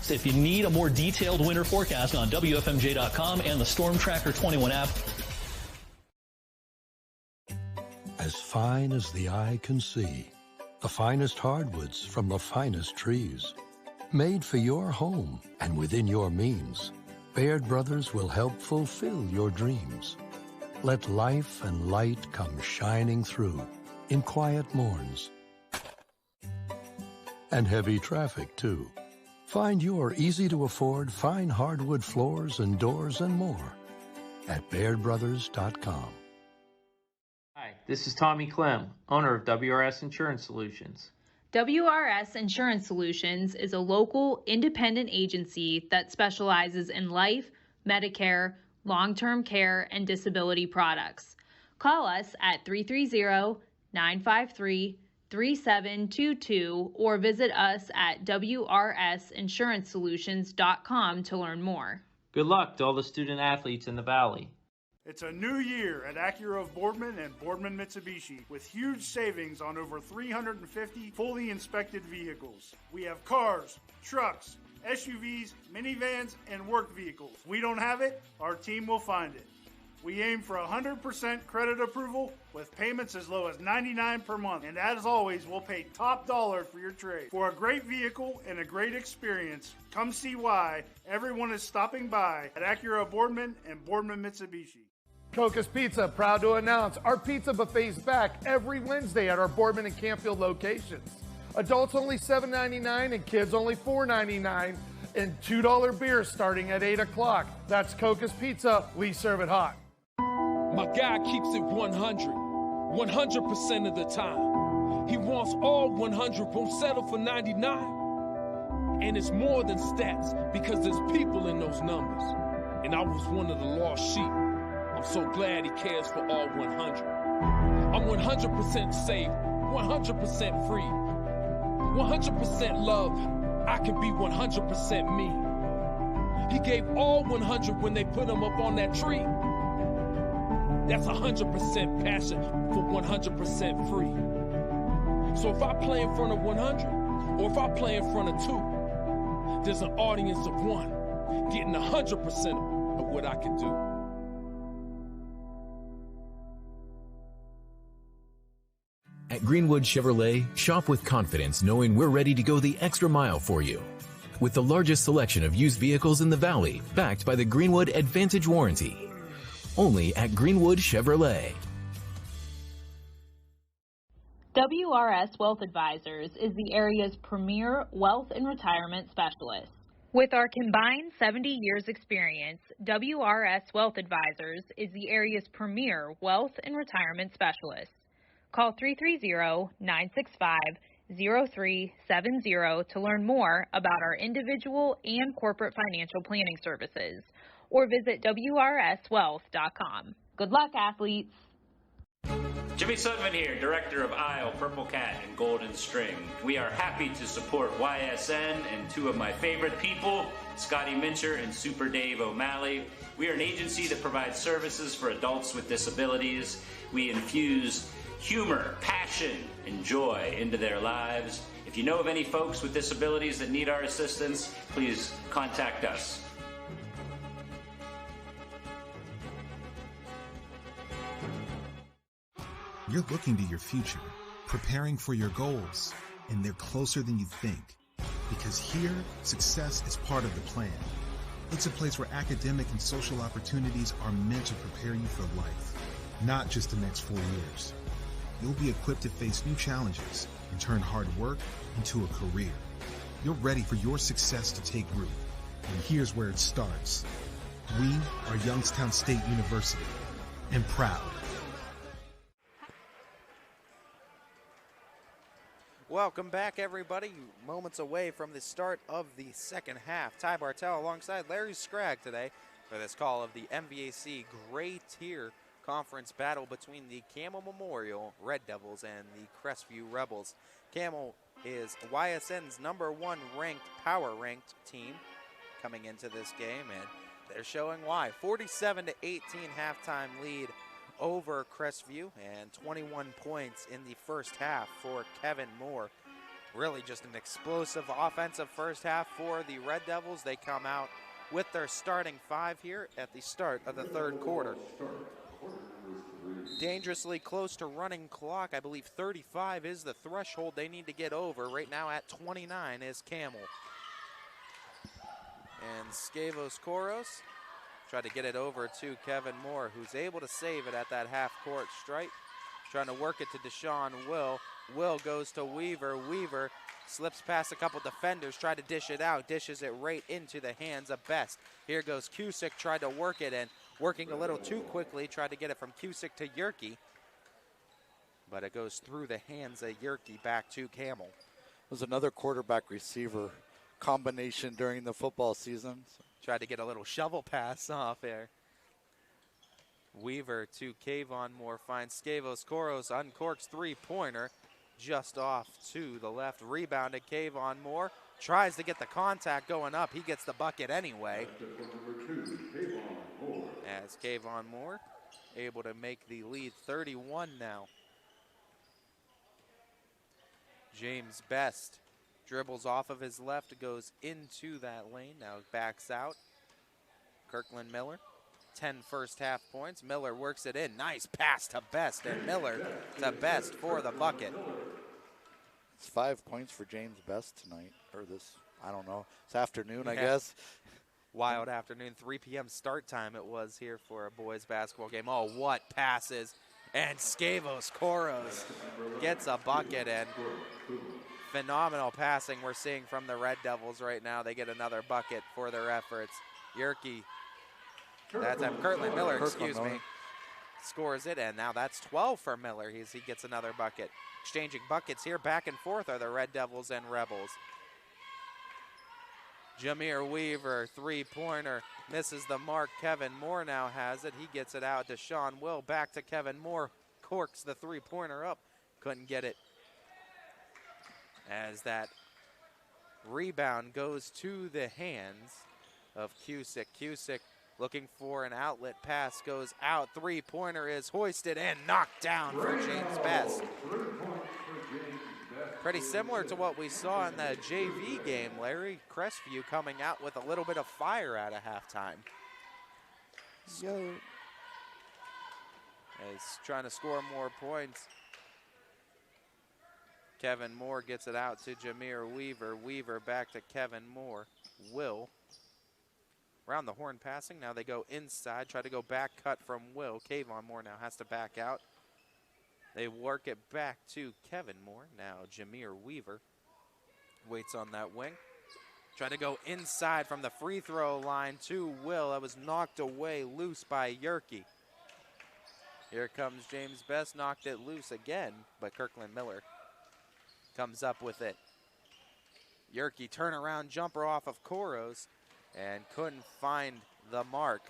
So if you need a more detailed winter forecast on WFMJ.com and the Storm Tracker 21 app. As fine as the eye can see, the finest hardwoods from the finest trees. Made for your home and within your means, Baird Brothers will help fulfill your dreams. Let life and light come shining through in quiet morns. And heavy traffic, too. Find your easy-to-afford fine hardwood floors and doors and more at BairdBrothers.com. Hi, this is Tommy Clem, owner of WRS Insurance Solutions. WRS Insurance Solutions is a local independent agency that specializes in life, Medicare, long-term care, and disability products. Call us at 330-953-3722 or visit us at wrsinsuranceSolutions.com to learn more. Good luck to all the student athletes in the Valley. It's a new year at Acura of Boardman and Boardman Mitsubishi with huge savings on over 350 fully inspected vehicles. We have cars, trucks, SUVs, minivans, and work vehicles. We don't have it, our team will find it. We aim for 100% credit approval with payments as low as $99 per month. And as always, we'll pay top dollar for your trade. For a great vehicle and a great experience, come see why everyone is stopping by at Acura of Boardman and Boardman Mitsubishi. Coca's Pizza, proud to announce our pizza buffet's back every Wednesday at our Boardman and Campbell locations. Adults only $7.99 and kids only $4.99, and $2 beers starting at 8 o'clock. That's Coca's Pizza, we serve it hot. My guy keeps it 100% of the time. He wants all 100, won't settle for 99. And it's more than stats, because there's people in those numbers. And I was one of the lost sheep. I'm so glad he cares for all 100. I'm 100% safe, 100% free, 100% love. I can be 100% me. He gave all 100 when they put him up on that tree. That's 100% passion for 100% free. So if I play in front of 100, or if I play in front of 2, there's an audience of 1 getting 100% of what I can do. At Greenwood Chevrolet, shop with confidence knowing we're ready to go the extra mile for you. With the largest selection of used vehicles in the Valley, backed by the Greenwood Advantage Warranty. only at Greenwood Chevrolet. WRS Wealth Advisors is the area's premier wealth and retirement specialist. With our combined 70 years experience, WRS Wealth Advisors is the area's premier wealth and retirement specialist. Call 330-965-0370 to learn more about our individual and corporate financial planning services, or visit WRSwealth.com. Good luck, athletes. Jimmy Sudman here, Director of Isle, Purple Cat, and Golden String. We are happy to support YSN and two of my favorite people, Scotty Mincher and Super Dave O'Malley. We are an agency that provides services for adults with disabilities. We infuse humor, passion, and joy into their lives. If you know of any folks with disabilities that need our assistance, please contact us. You're looking to your future, preparing for your goals, and they're closer than you think. Because here, success is part of the plan. It's a place where academic and social opportunities are meant to prepare you for life, not just the next 4 years. You'll be equipped to face new challenges and turn hard work into a career. You're ready for your success to take root. And here's where it starts. We are Youngstown State University, and proud. Welcome back, everybody. Moments away from the start of the second half. Ty Bartel alongside Larry Scragg today for this call of the MVAC Gray Tier Conference battle between the Campbell Memorial Red Devils and the Crestview Rebels. Campbell is YSN's #1 ranked, power-ranked team coming into this game, and they're showing why. 47-18 halftime lead over Crestview, and 21 points in the first half for Kevin Moore. Really just an explosive offensive first half for the Red Devils. They come out with their starting 5 here at the start of the third quarter. Dangerously close to running clock. I believe 35 is the threshold they need to get over. Right now at 29 is Campbell. And Scavos Koros tried to get it over to Kevin Moore, who's able to save it at that half-court stripe. Trying to work it to Deshaun Will. Will goes to Weaver. Weaver slips past a couple defenders, tried to dish it out, dishes it right into the hands of Best. Here goes Cusick, tried to work it in, working a little too quickly, tried to get it from Cusick to Yerke. But it goes through the hands of Yerke back to Campbell. It was another quarterback receiver combination during the football season. Tried to get a little shovel pass off there. Weaver to Kayvon Moore, finds Scavos Koros, uncorks three-pointer, just off to the left. Rebounded Kayvon Moore, tries to get the contact going up. He gets the bucket anyway. As Kayvon Moore able to make the lead 31 now. James Best dribbles off of his left, goes into that lane, now backs out. Kirkland Miller, 10 first half points. Miller works it in, nice pass to Best, and Miller to Best for the bucket. It's 5 points for James Best tonight, or this, I don't know, this afternoon, I guess. Wild afternoon, 3 p.m. start time it was here for a boys basketball game. Oh, what passes, and Scavos Koros gets a bucket, and phenomenal passing we're seeing from the Red Devils right now. They get another bucket for their efforts. Yerke, that's Kirtland Miller, excuse me, scores it, and now that's 12 for Miller. He gets another bucket. Exchanging buckets here, back and forth are the Red Devils and Rebels. Jameer Weaver, three-pointer, misses the mark. Kevin Moore now has it. He gets it out to Sean Will, back to Kevin Moore, corks the three-pointer up, couldn't get it. As that rebound goes to the hands of Cusick. Cusick looking for an outlet pass, goes out. Three-pointer is hoisted and knocked down for James Best. Pretty similar to what we saw in the JV game, Larry. Crestview coming out with a little bit of fire out of halftime. Is trying to score more points. Kevin Moore gets it out to Jameer Weaver. Weaver back to Kevin Moore. Will Around the horn passing. Now they go inside. Try to go back cut from Will. Kayvon Moore now has to back out. They work it back to Kevin Moore. Now Jameer Weaver waits on that wing. Try to go inside from the free throw line to Will. That was knocked away loose by Yerke. Here comes James Best, knocked it loose again, but Kirkland Miller comes up with it. Yerke turnaround jumper off of Koros and couldn't find the mark.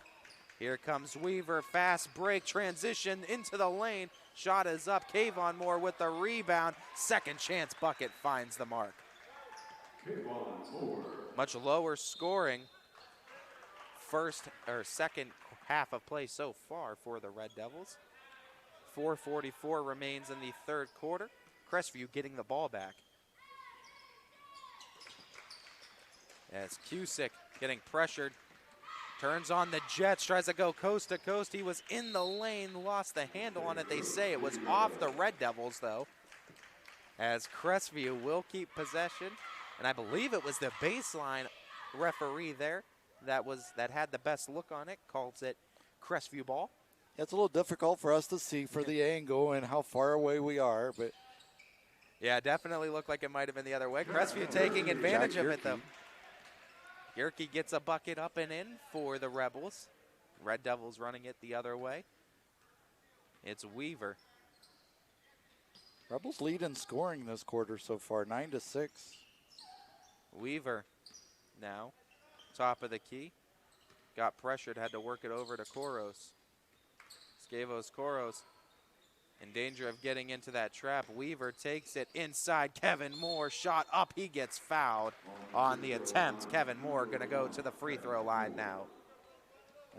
Here comes Weaver, fast break, transition into the lane. Shot is up, Kayvon Moore with the rebound. Second chance bucket finds the mark. Much lower scoring second half of play so far for the Red Devils. 4:44 remains in the third quarter. Crestview getting the ball back. As Cusick getting pressured, turns on the Jets, tries to go coast to coast. He was in the lane, lost the handle on it. They say it was off the Red Devils though, as Crestview will keep possession. And I believe it was the baseline referee there that had the best look on it, calls it Crestview ball. It's a little difficult for us to see for the angle and how far away we are, but yeah, definitely looked like it might have been the other way. Crestview taking advantage of it though. Yerke gets a bucket up and in for the Rebels. Red Devils running it the other way. It's Weaver. Rebels lead in scoring this quarter so far, 9-6. Weaver now, top of the key. Got pressured, had to work it over to Koros. Scavos Koros in danger of getting into that trap. Weaver takes it inside. Kevin Moore shot up. He gets fouled on the attempt. Kevin Moore going to go to the free throw line now.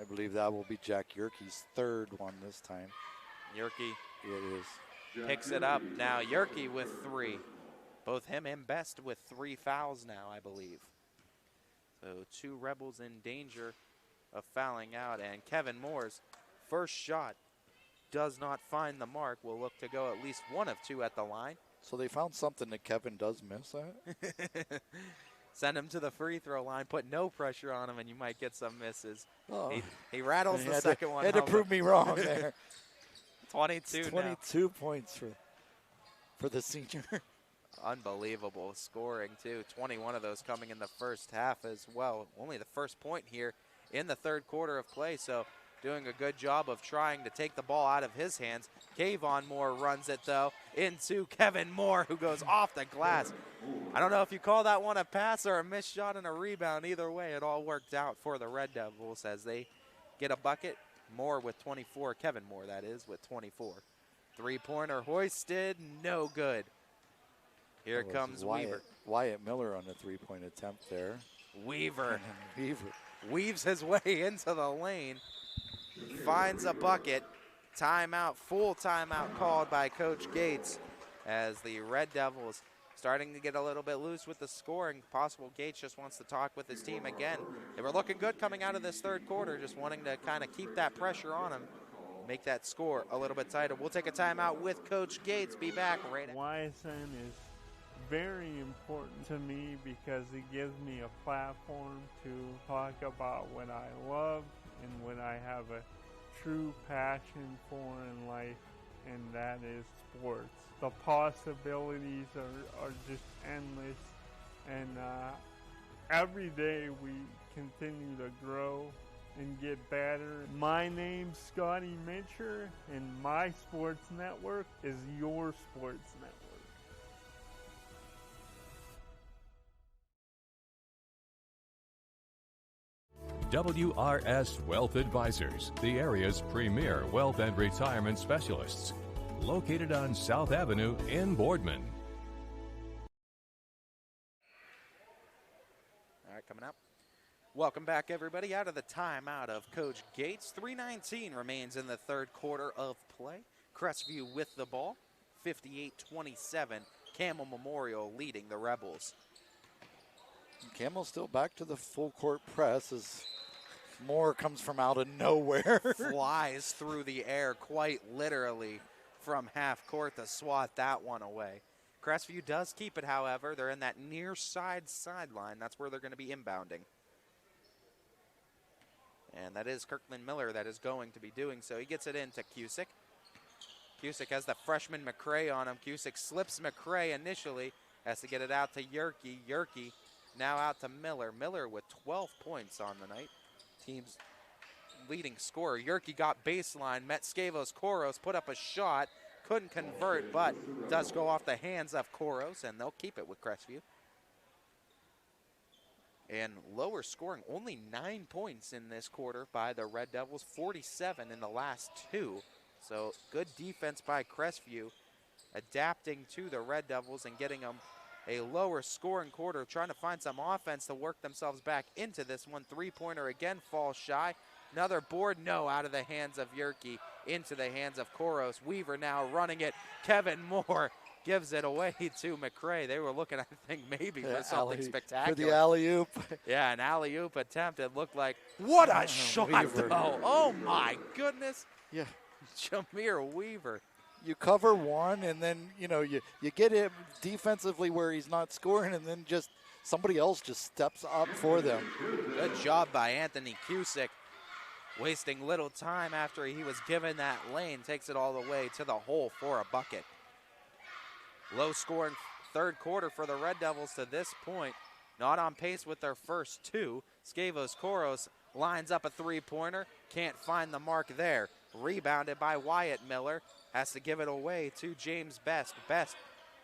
I believe that will be Jack Yerke's third one this time. Yerke it is. Picks it up now. Yerke with 3. Both him and Best with 3 fouls now, I believe. So 2 Rebels in danger of fouling out. And Kevin Moore's first shot does not find the mark. Will look to go at least 1 of 2 at the line. So they found something that Kevin does miss at? Send him to the free throw line, put no pressure on him, and you might get some misses. Oh. He rattles the second one. Had to prove me wrong there. 22 22 points for the senior. Unbelievable scoring, too. 21 of those coming in the first half as well. Only the first point here in the third quarter of play, so doing a good job of trying to take the ball out of his hands. Kayvon Moore runs it, though, into Kevin Moore, who goes off the glass. I don't know if you call that one a pass or a missed shot and a rebound. Either way, it all worked out for the Red Devils as they get a bucket. Moore with 24. Kevin Moore, that is, with 24. Three-pointer hoisted, no good. Here comes Weaver. Wyatt Miller on the three-point attempt there. Weaver weaves his way into the lane, finds a bucket. Timeout, full timeout called by Coach Gates as the Red Devils starting to get a little bit loose with the scoring. Possible Gates just wants to talk with his team again. They were looking good coming out of this third quarter, just wanting to kind of keep that pressure on them, make that score a little bit tighter. We'll take a timeout with Coach Gates. Be back right now. YSN is very important to me because it gives me a platform to talk about what I love and what I have a true passion for in life, and that is sports. The possibilities are just endless, and every day we continue to grow and get better. My name's Scotty Mincher, and my sports network is your sports network. WRS Wealth Advisors, the area's premier wealth and retirement specialists. Located on South Avenue in Boardman. All right, coming up. Welcome back, everybody, out of the timeout of Coach Gates. 3:19 remains in the third quarter of play. Crestview with the ball, 58-27. Campbell Memorial leading the Rebels. Campbell still back to the full court press as Moore comes from out of nowhere. Flies through the air quite literally from half court to swat that one away. Crestview does keep it, however. They're in that near side sideline. That's where they're going to be inbounding. And that is Kirkland Miller that is going to be doing so. He gets it into Cusick. Cusick has the freshman McCray on him. Cusick slips McCray initially. Has to get it out to Yerke. Yerke now out to Miller. Miller with 12 points on the night. Team's leading scorer. Yerke got baseline, met Scavos. Koros put up a shot. Couldn't convert, but does go off the hands of Koros, and they'll keep it with Crestview. And lower scoring, only 9 points in this quarter by the Red Devils, 47 in the last 2. So good defense by Crestview, adapting to the Red Devils and getting them a lower scoring quarter, trying to find some offense to work themselves back into this one. Three-pointer again falls shy. Another board, no, out of the hands of Yerke, into the hands of Koros. Weaver now running it. Kevin Moore gives it away to McCray. They were looking, I think, maybe for something spectacular. For the alley-oop. Yeah, an alley-oop attempt. It looked like, what a shot, Weaver. though. Oh, my goodness. Yeah. Jameer Weaver. You cover one, and then, you get him defensively where he's not scoring, and then just somebody else just steps up for them. Good job by Anthony Cusick. Wasting little time after he was given that lane. Takes it all the way to the hole for a bucket. Low scoring third quarter for the Red Devils to this point. Not on pace with their first 2. Scavos Koros lines up a three-pointer. Can't find the mark there. Rebounded by Wyatt Miller. Has to give it away to James Best. Best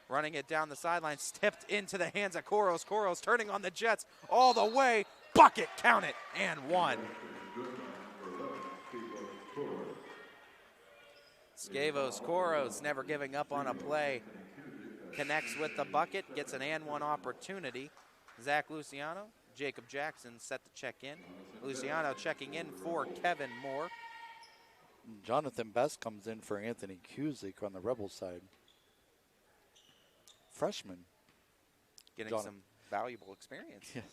running it down the sideline. Tipped into the hands of Koros. Koros turning on the Jets all the way. Bucket, count it, and one. Scavos Koros never giving up on a play. Connects with the bucket, gets an and one opportunity. Zach Luciano, Jacob Jackson set to check in. Luciano checking in for Kevin Moore. Jonathan Best comes in for Anthony Cusick on the Rebels side. Freshman. Getting some valuable experience. Yes.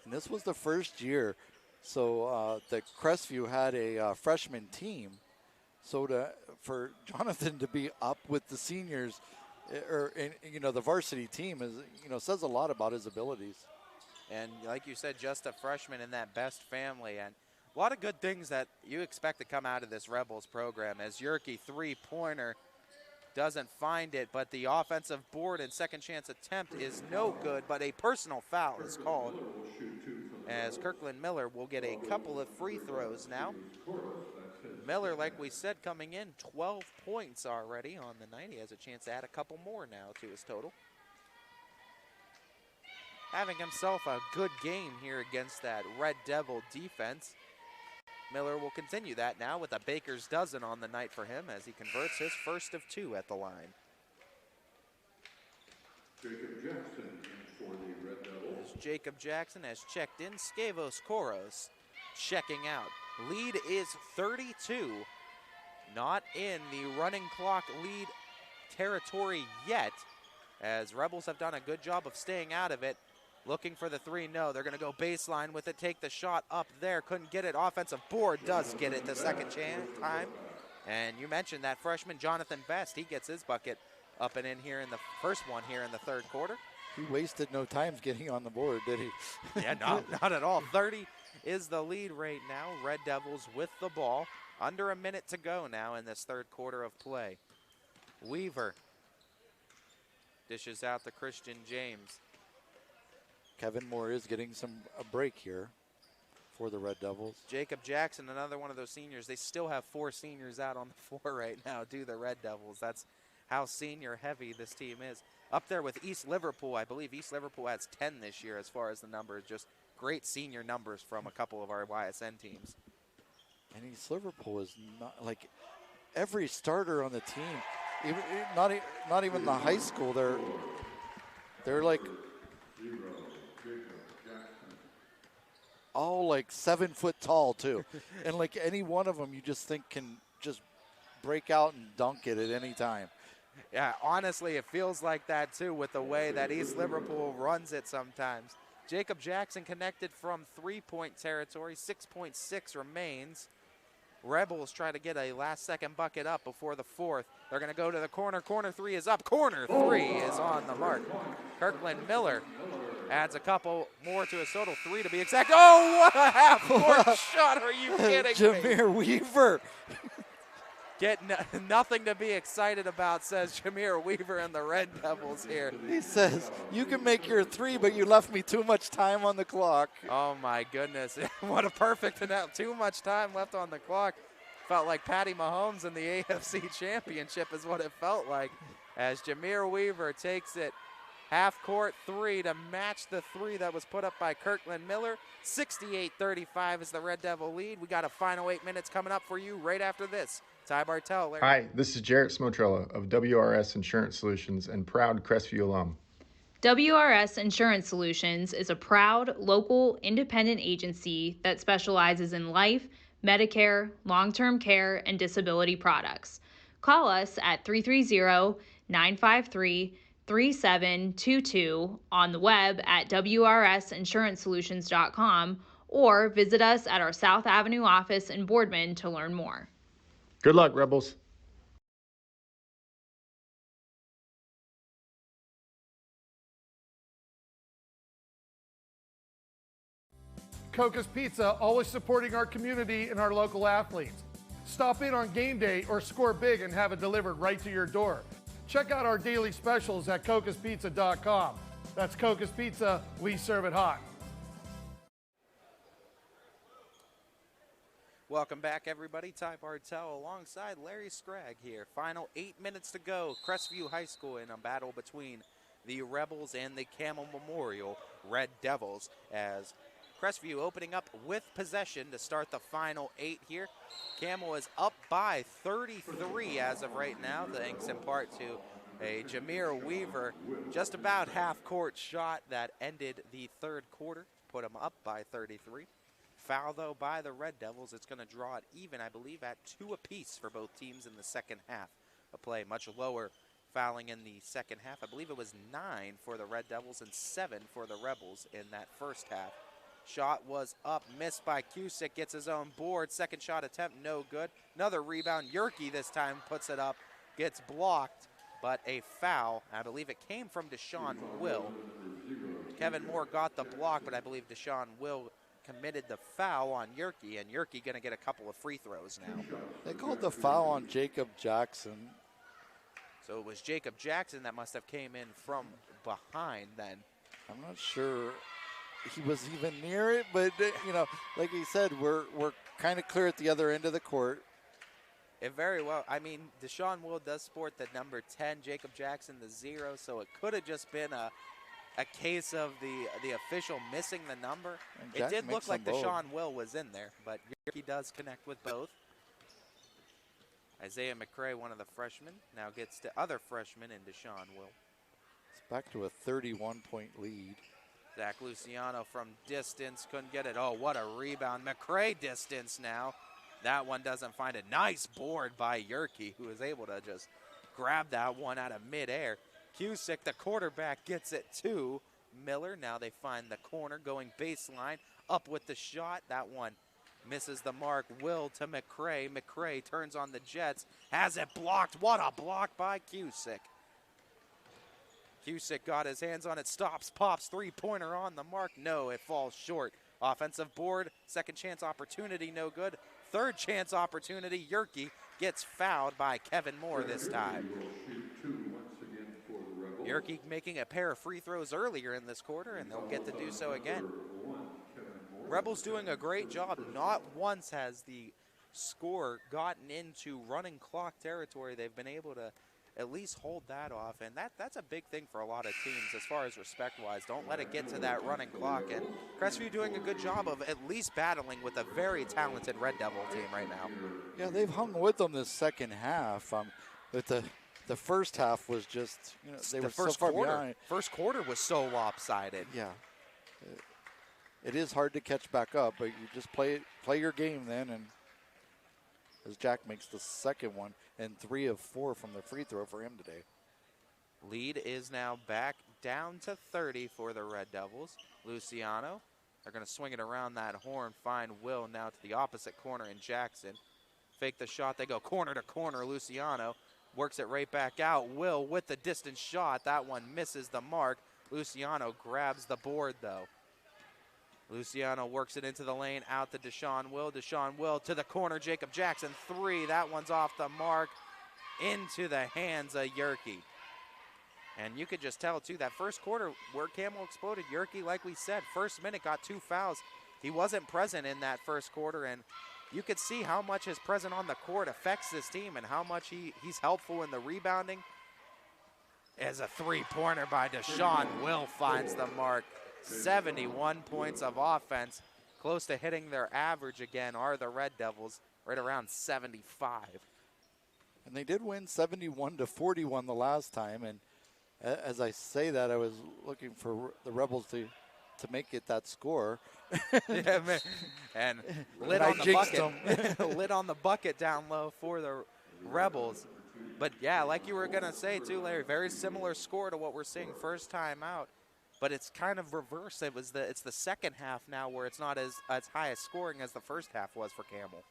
And this was the first year, so that Crestview had a freshman team. So for Jonathan to be up with the seniors, the varsity team says a lot about his abilities. And like you said, just a freshman in that Best family, and a lot of good things that you expect to come out of this Rebels program. As Yerke three-pointer doesn't find it, but the offensive board and second chance attempt is no good, but a personal foul is called. As Kirkland Miller will get a couple of free throws now. Miller, like we said, coming in 12 points already on the night. He has a chance to add a couple more now to his total. Having himself a good game here against that Red Devil defense. Miller will continue that now with a baker's dozen on the night for him as he converts his first of 2 at the line. Jacob Jackson for the Red Devils. Jacob Jackson has checked in. Scavos Koros checking out. Lead is 32. Not in the running clock lead territory yet, as Rebels have done a good job of staying out of it. Looking for the 3, no. They're going to go baseline with it, take the shot up there. Couldn't get it. Offensive board does get it the second time. And you mentioned that freshman Jonathan Best. He gets his bucket up and in here in the first one here in the third quarter. He wasted no time getting on the board, did he? Yeah, not at all. 30 is the lead right now. Red Devils with the ball. Under a minute to go now in this third quarter of play. Weaver dishes out to Christian James. Kevin Moore is getting a break here for the Red Devils. Jacob Jackson, another one of those seniors. They still have 4 seniors out on the floor right now, do the Red Devils. That's how senior heavy this team is. Up there with East Liverpool. I believe East Liverpool has 10 this year as far as the numbers. Just great senior numbers from a couple of our YSN teams. And East Liverpool is not like every starter on the team, not even the high school. They're like all like 7 foot tall too, and like any one of them you just think can just break out and dunk it at any time. Yeah, honestly, it feels like that too with the way that East Liverpool runs it sometimes. Jacob Jackson connected from 3-point territory. 6.6 remains. Rebels try to get a last-second bucket up before the fourth. They're going to go to the corner. Corner 3 is up. Corner 3 is on the mark. Kirkland Miller Adds a couple more to his total, 3 to be exact. Oh, what a half-court shot. Are you kidding me? Jameer Weaver. Get nothing to be excited about, says Jameer Weaver and the Red Devils here. He says, you can make your 3, but you left me too much time on the clock. Oh, my goodness. What a perfect announcement. Too much time left on the clock. Felt like Patty Mahomes in the AFC Championship is what it felt like, as Jameer Weaver takes it half-court 3 to match the 3 that was put up by Kirkland Miller. 68-35 is the Red Devil lead. We got a final 8 minutes coming up for you right after this. Ty Bartell. Larry. Hi, this is Jarrett Smotrella of WRS Insurance Solutions and proud Crestview alum. WRS Insurance Solutions is a proud, local, independent agency that specializes in life, Medicare, long-term care, and disability products. Call us at 330-953-3722 on the web at wrsinsurancesolutions.com or visit us at our South Avenue office in Boardman to learn more. Good luck, Rebels. Coca's Pizza, always supporting our community and our local athletes. Stop in on game day or score big and have it delivered right to your door. Check out our daily specials at cocaspizza.com. That's Coca's Pizza, we serve it hot. Welcome back, everybody. Ty Bartell alongside Larry Scragg here. Final 8 minutes to go. Crestview High School in a battle between the Rebels and the Campbell Memorial Red Devils, as Crestview opening up with possession to start the final 8 here. Campbell is up by 33 as of right now, thanks in part to a Jameer Weaver just about half-court shot that ended the third quarter, put him up by 33. Foul, though, by the Red Devils. It's going to draw it even, I believe, at 2 apiece for both teams in the second half of play. Much lower fouling in the second half. I believe it was 9 for the Red Devils and 7 for the Rebels in that first half. Shot was up, missed by Cusick, gets his own board. Second shot attempt, no good. Another rebound. Yerke this time puts it up, gets blocked, but a foul. I believe it came from Deshaun Will. Kevin Moore got the block, but I believe Deshaun Will committed the foul on Yerke, and Yerke going to get a couple of free throws now. They called the foul on Jacob Jackson. So it was Jacob Jackson that must have came in from behind then. I'm not sure he was even near it, but you know, like he said, we're kind of clear at the other end of the court. It very well. I mean, Deshaun Will does sport the number 10, Jacob Jackson the 0, so it could have just been a case of the official missing the number. It did look like Deshaun Will was in there, but he does connect with both. Isaiah McCray, one of the freshmen, now gets the other freshman in Deshaun Will. It's back to a 31-point lead. Zach Luciano from distance, couldn't get it. Oh, what a rebound. McCray distance now. That one doesn't find it. Nice board by Yerke, who is able to just grab that one out of midair. Cusick, the quarterback, gets it to Miller. Now they find the corner going baseline. Up with the shot. That one misses the mark. Will to McCray. McCray turns on the Jets. Has it blocked. What a block by Cusick. Cusick got his hands on it. Stops, pops, three-pointer on the mark. No, it falls short. Offensive board. Second chance opportunity, no good. Third chance opportunity. Yerke gets fouled by Kevin Moore this time. Yerke making a pair of free throws earlier in this quarter, and they'll get to do so again. Rebels doing a great job. Not once has the score gotten into running clock territory. They've been able to at least hold that off, and that's a big thing for a lot of teams as far as respect-wise. Don't let it get to that running clock, and Crestview doing a good job of at least battling with a very talented Red Devil team right now. Yeah, they've hung with them this second half. But the first half was just, you know, they were so far behind. First quarter was so lopsided. Yeah. It is hard to catch back up, but you just play your game then, and as Jack makes the second one, and 3 of 4 from the free throw for him today. Lead is now back down to 30 for the Red Devils. Luciano, they're going to swing it around that horn, find Will now to the opposite corner in Jackson. Fake the shot, they go corner to corner. Luciano works it right back out. Will with the distance shot. That one misses the mark. Luciano grabs the board, though. Luciano works it into the lane, out to Deshaun Will. Deshaun Will to the corner, Jacob Jackson, 3. That one's off the mark, into the hands of Yerke. And you could just tell, too, that first quarter where Campbell exploded, Yerke, like we said, first minute got 2 fouls. He wasn't present in that first quarter, and you could see how much his presence on the court affects this team and how much he's helpful in the rebounding. As a 3-pointer by Deshaun Will finds the mark. 71 points of offense, close to hitting their average again, are the Red Devils, right around 75. And they did win 71-41 the last time, and as I say that, I was looking for the Rebels to make it that score. Yeah, man. And lit on the bucket. Lit on the bucket down low for the Rebels. But yeah, like you were going to say too, Larry, very similar score to what we're seeing first time out. But it's kind of reversed. It's the second half now where it's not as high a scoring as the first half was for Campbell.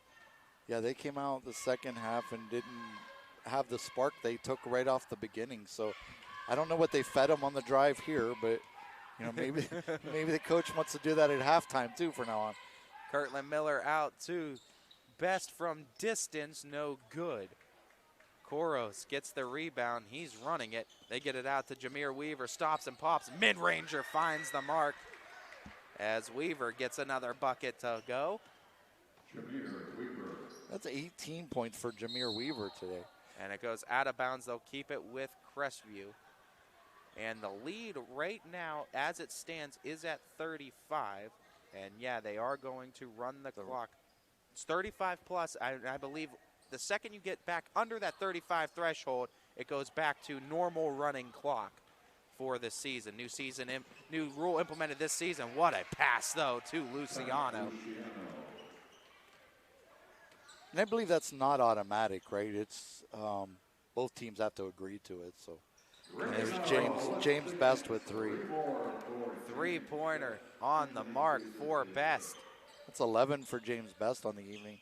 Yeah, they came out the second half and didn't have the spark they took right off the beginning. So I don't know what they fed them on the drive here, but you know, maybe the coach wants to do that at halftime too from now on. Kirtland Miller out too. Best from distance, no good. Koros gets the rebound. He's running it. They get it out to Jameer Weaver. Stops and pops. Mid-ranger finds the mark as Weaver gets another bucket to go. That's 18 points for Jameer Weaver today. And it goes out of bounds. They'll keep it with Crestview. And the lead right now, as it stands, is at 35. And, yeah, they are going to run the clock. It's 35 plus. I believe the second you get back under that 35 threshold, it goes back to normal running clock for this season. New rule implemented this season. What a pass, though, to Luciano. And I believe that's not automatic, right? It's both teams have to agree to it. So and there's James Best with 3. 3-pointer on the mark for Best. That's 11 for James Best on the evening.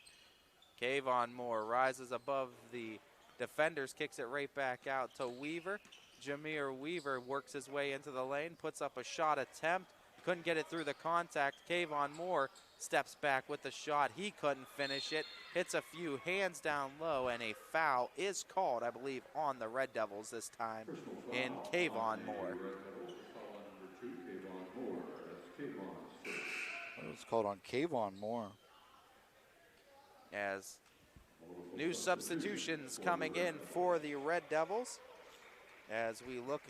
Kayvon Moore rises above the defenders, kicks it right back out to Weaver. Jameer Weaver works his way into the lane, puts up a shot attempt. Couldn't get it through the contact. Kayvon Moore steps back with the shot. He couldn't finish it. Hits a few hands down low, and a foul is called, I believe, on the Red Devils this time in Kayvon Moore. It was called on Kayvon Moore. As new substitutions coming in for the Red Devils. As we look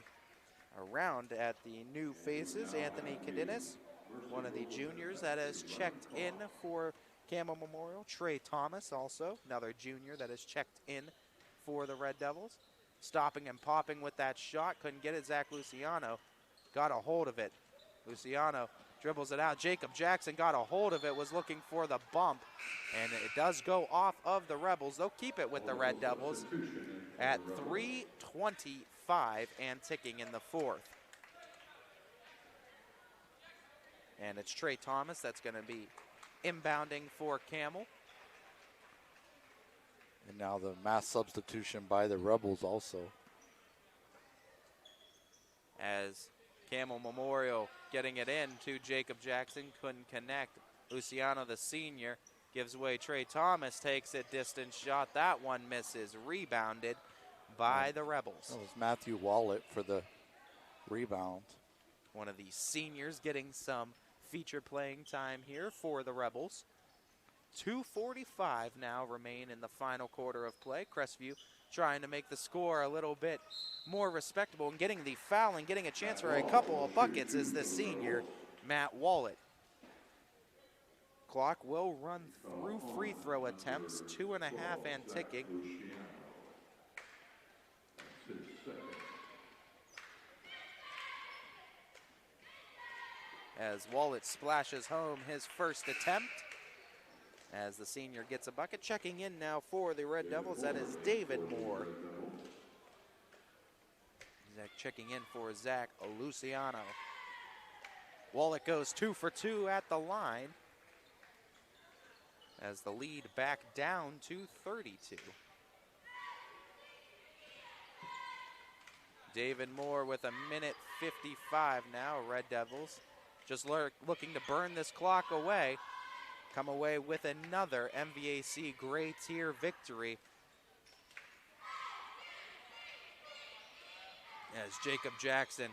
around at the new faces, Anthony Cadenas, one of the juniors that has checked in for Campbell Memorial. Trey Thomas, also another junior that has checked in for the Red Devils. Stopping and popping with that shot, couldn't get it. Zach Luciano got a hold of it. Luciano dribbles it out. Jacob Jackson got a hold of it, was looking for the bump, and it does go off of the Rebels. They'll keep it with the Red Devils at 3:25 and ticking in the fourth. And it's Trey Thomas that's going to be inbounding for Campbell. And now the mass substitution by the Rebels also. As Campbell Memorial getting it in to Jacob Jackson, couldn't connect. Luciano, the senior, gives away. Trey Thomas takes it, distance shot. That one misses, rebounded by the Rebels. That was Matthew Wallet for the rebound. One of the seniors getting some feature playing time here for the Rebels. 2:45 now remain in the final quarter of play. Crestview trying to make the score a little bit more respectable, and getting the foul and getting a chance for a couple of buckets is the senior, Matt Wallet. Clock will run through free throw attempts, 2.5 and ticking. As Wallet splashes home his first attempt. As the senior gets a bucket. Checking in now for the Red Devils, that is David Moore. Zach checking in for Zach Luciano. Wallet goes 2 for 2 at the line, as the lead back down to 32. David Moore with 1:55 now. Red Devils just looking to burn this clock away. Come away with another MVAC Gray Tier victory. As Jacob Jackson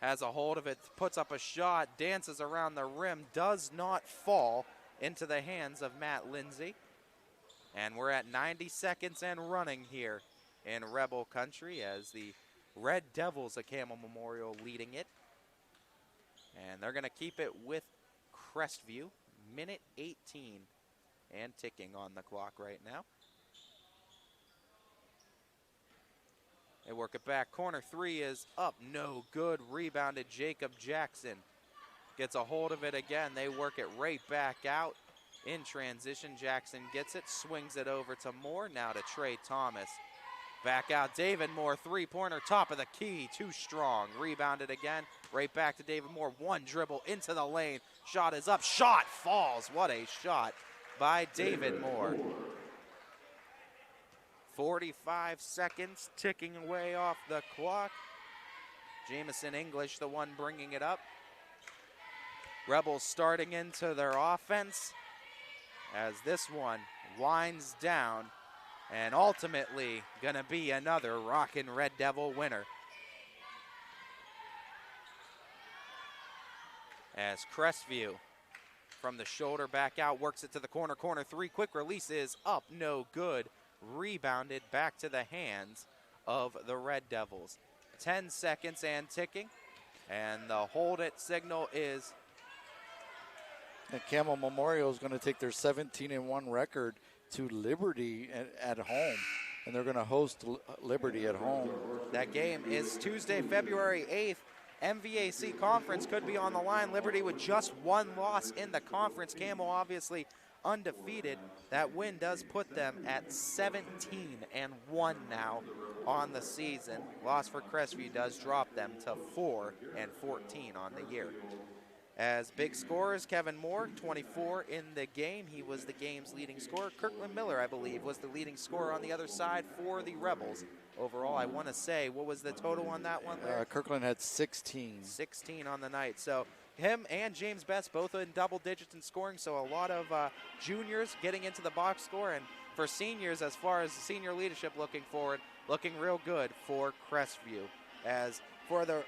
has a hold of it, puts up a shot, dances around the rim, does not fall into the hands of Matt Lindsay. And we're at 90 seconds and running here in Rebel Country as the Red Devils of Campbell Memorial leading it. And they're going to keep it with Crestview. 1:18 and ticking on the clock right now. They work it back. Corner three is up. No good. Rebounded. Jacob Jackson gets a hold of it again. They work it right back out in transition. Jackson gets it, swings it over to Moore. Now to Trey Thomas. Back out. David Moore, three-pointer, top of the key. Too strong. Rebounded again. Right back to David Moore. One dribble into the lane. Shot is up. Shot falls. What a shot by David Moore. 45 seconds ticking away off the clock. Jamison English, the one bringing it up. Rebels starting into their offense as this one winds down and ultimately gonna be another Rockin' Red Devil winner. As Crestview from the shoulder back out, works it to the corner. Corner three, quick release is up, no good. Rebounded back to the hands of the Red Devils. 10 seconds and ticking. And the hold it signal is. And Campbell Memorial is going to take their 17-1 record to Liberty at home. And they're going to host Liberty at home. That game is Tuesday, February 8th. MVAC conference could be on the line. Liberty with just one loss in the conference. Campbell obviously undefeated. That win does put them at 17-1 now on the season. Loss for Crestview does drop them to 4-14 on the year. As big scorers, Kevin Moore, 24 in the game. He was the game's leading scorer. Kirkland Miller, I believe, was the leading scorer on the other side for the Rebels. Overall, I want to say, what was the total on that one, Larry? Kirkland had 16. 16 on the night. So him and James Best both in double digits in scoring, so a lot of juniors getting into the box score. And for seniors, as far as senior leadership looking forward, looking real good for Crestview. As for the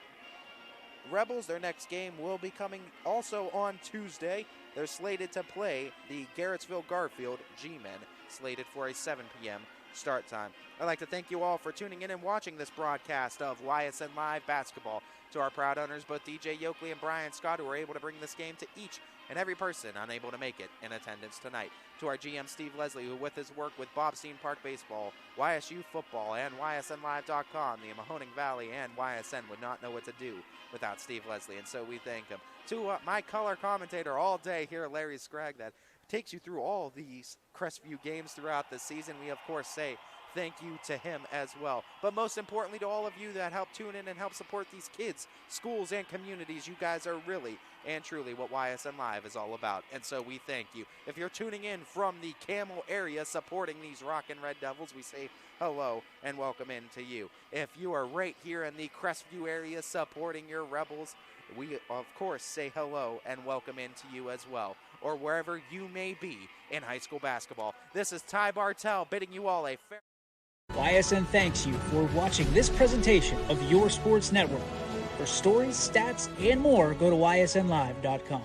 Rebels, their next game will be coming also on Tuesday. They're slated to play the Garrettsville Garfield G-Men, slated for a 7 p.m. start time. I'd like to thank you all for tuning in and watching this broadcast of YSN Live Basketball. To our proud owners, both DJ Yoakley and Brian Scott, who were able to bring this game to each and every person unable to make it in attendance tonight. To our GM Steve Leslie, who with his work with Bobstein Park Baseball, YSU Football, and YSNLive.com, the Mahoning Valley and YSN would not know what to do without Steve Leslie, and so we thank him. To my color commentator all day here, Larry Scragg, that takes you through all these Crestview games throughout the season. We, of course, say thank you to him as well. But most importantly, to all of you that help tune in and help support these kids, schools, and communities, you guys are really and truly what YSN Live is all about. And so we thank you. If you're tuning in from the Campbell area supporting these Rockin' Red Devils, we say hello and welcome in to you. If you are right here in the Crestview area supporting your Rebels, we, of course, say hello and welcome in to you as well, or wherever you may be in high school basketball. This is Ty Bartell bidding you all a fair... YSN thanks you for watching this presentation of your sports network. For stories, stats, and more, go to ysnlive.com.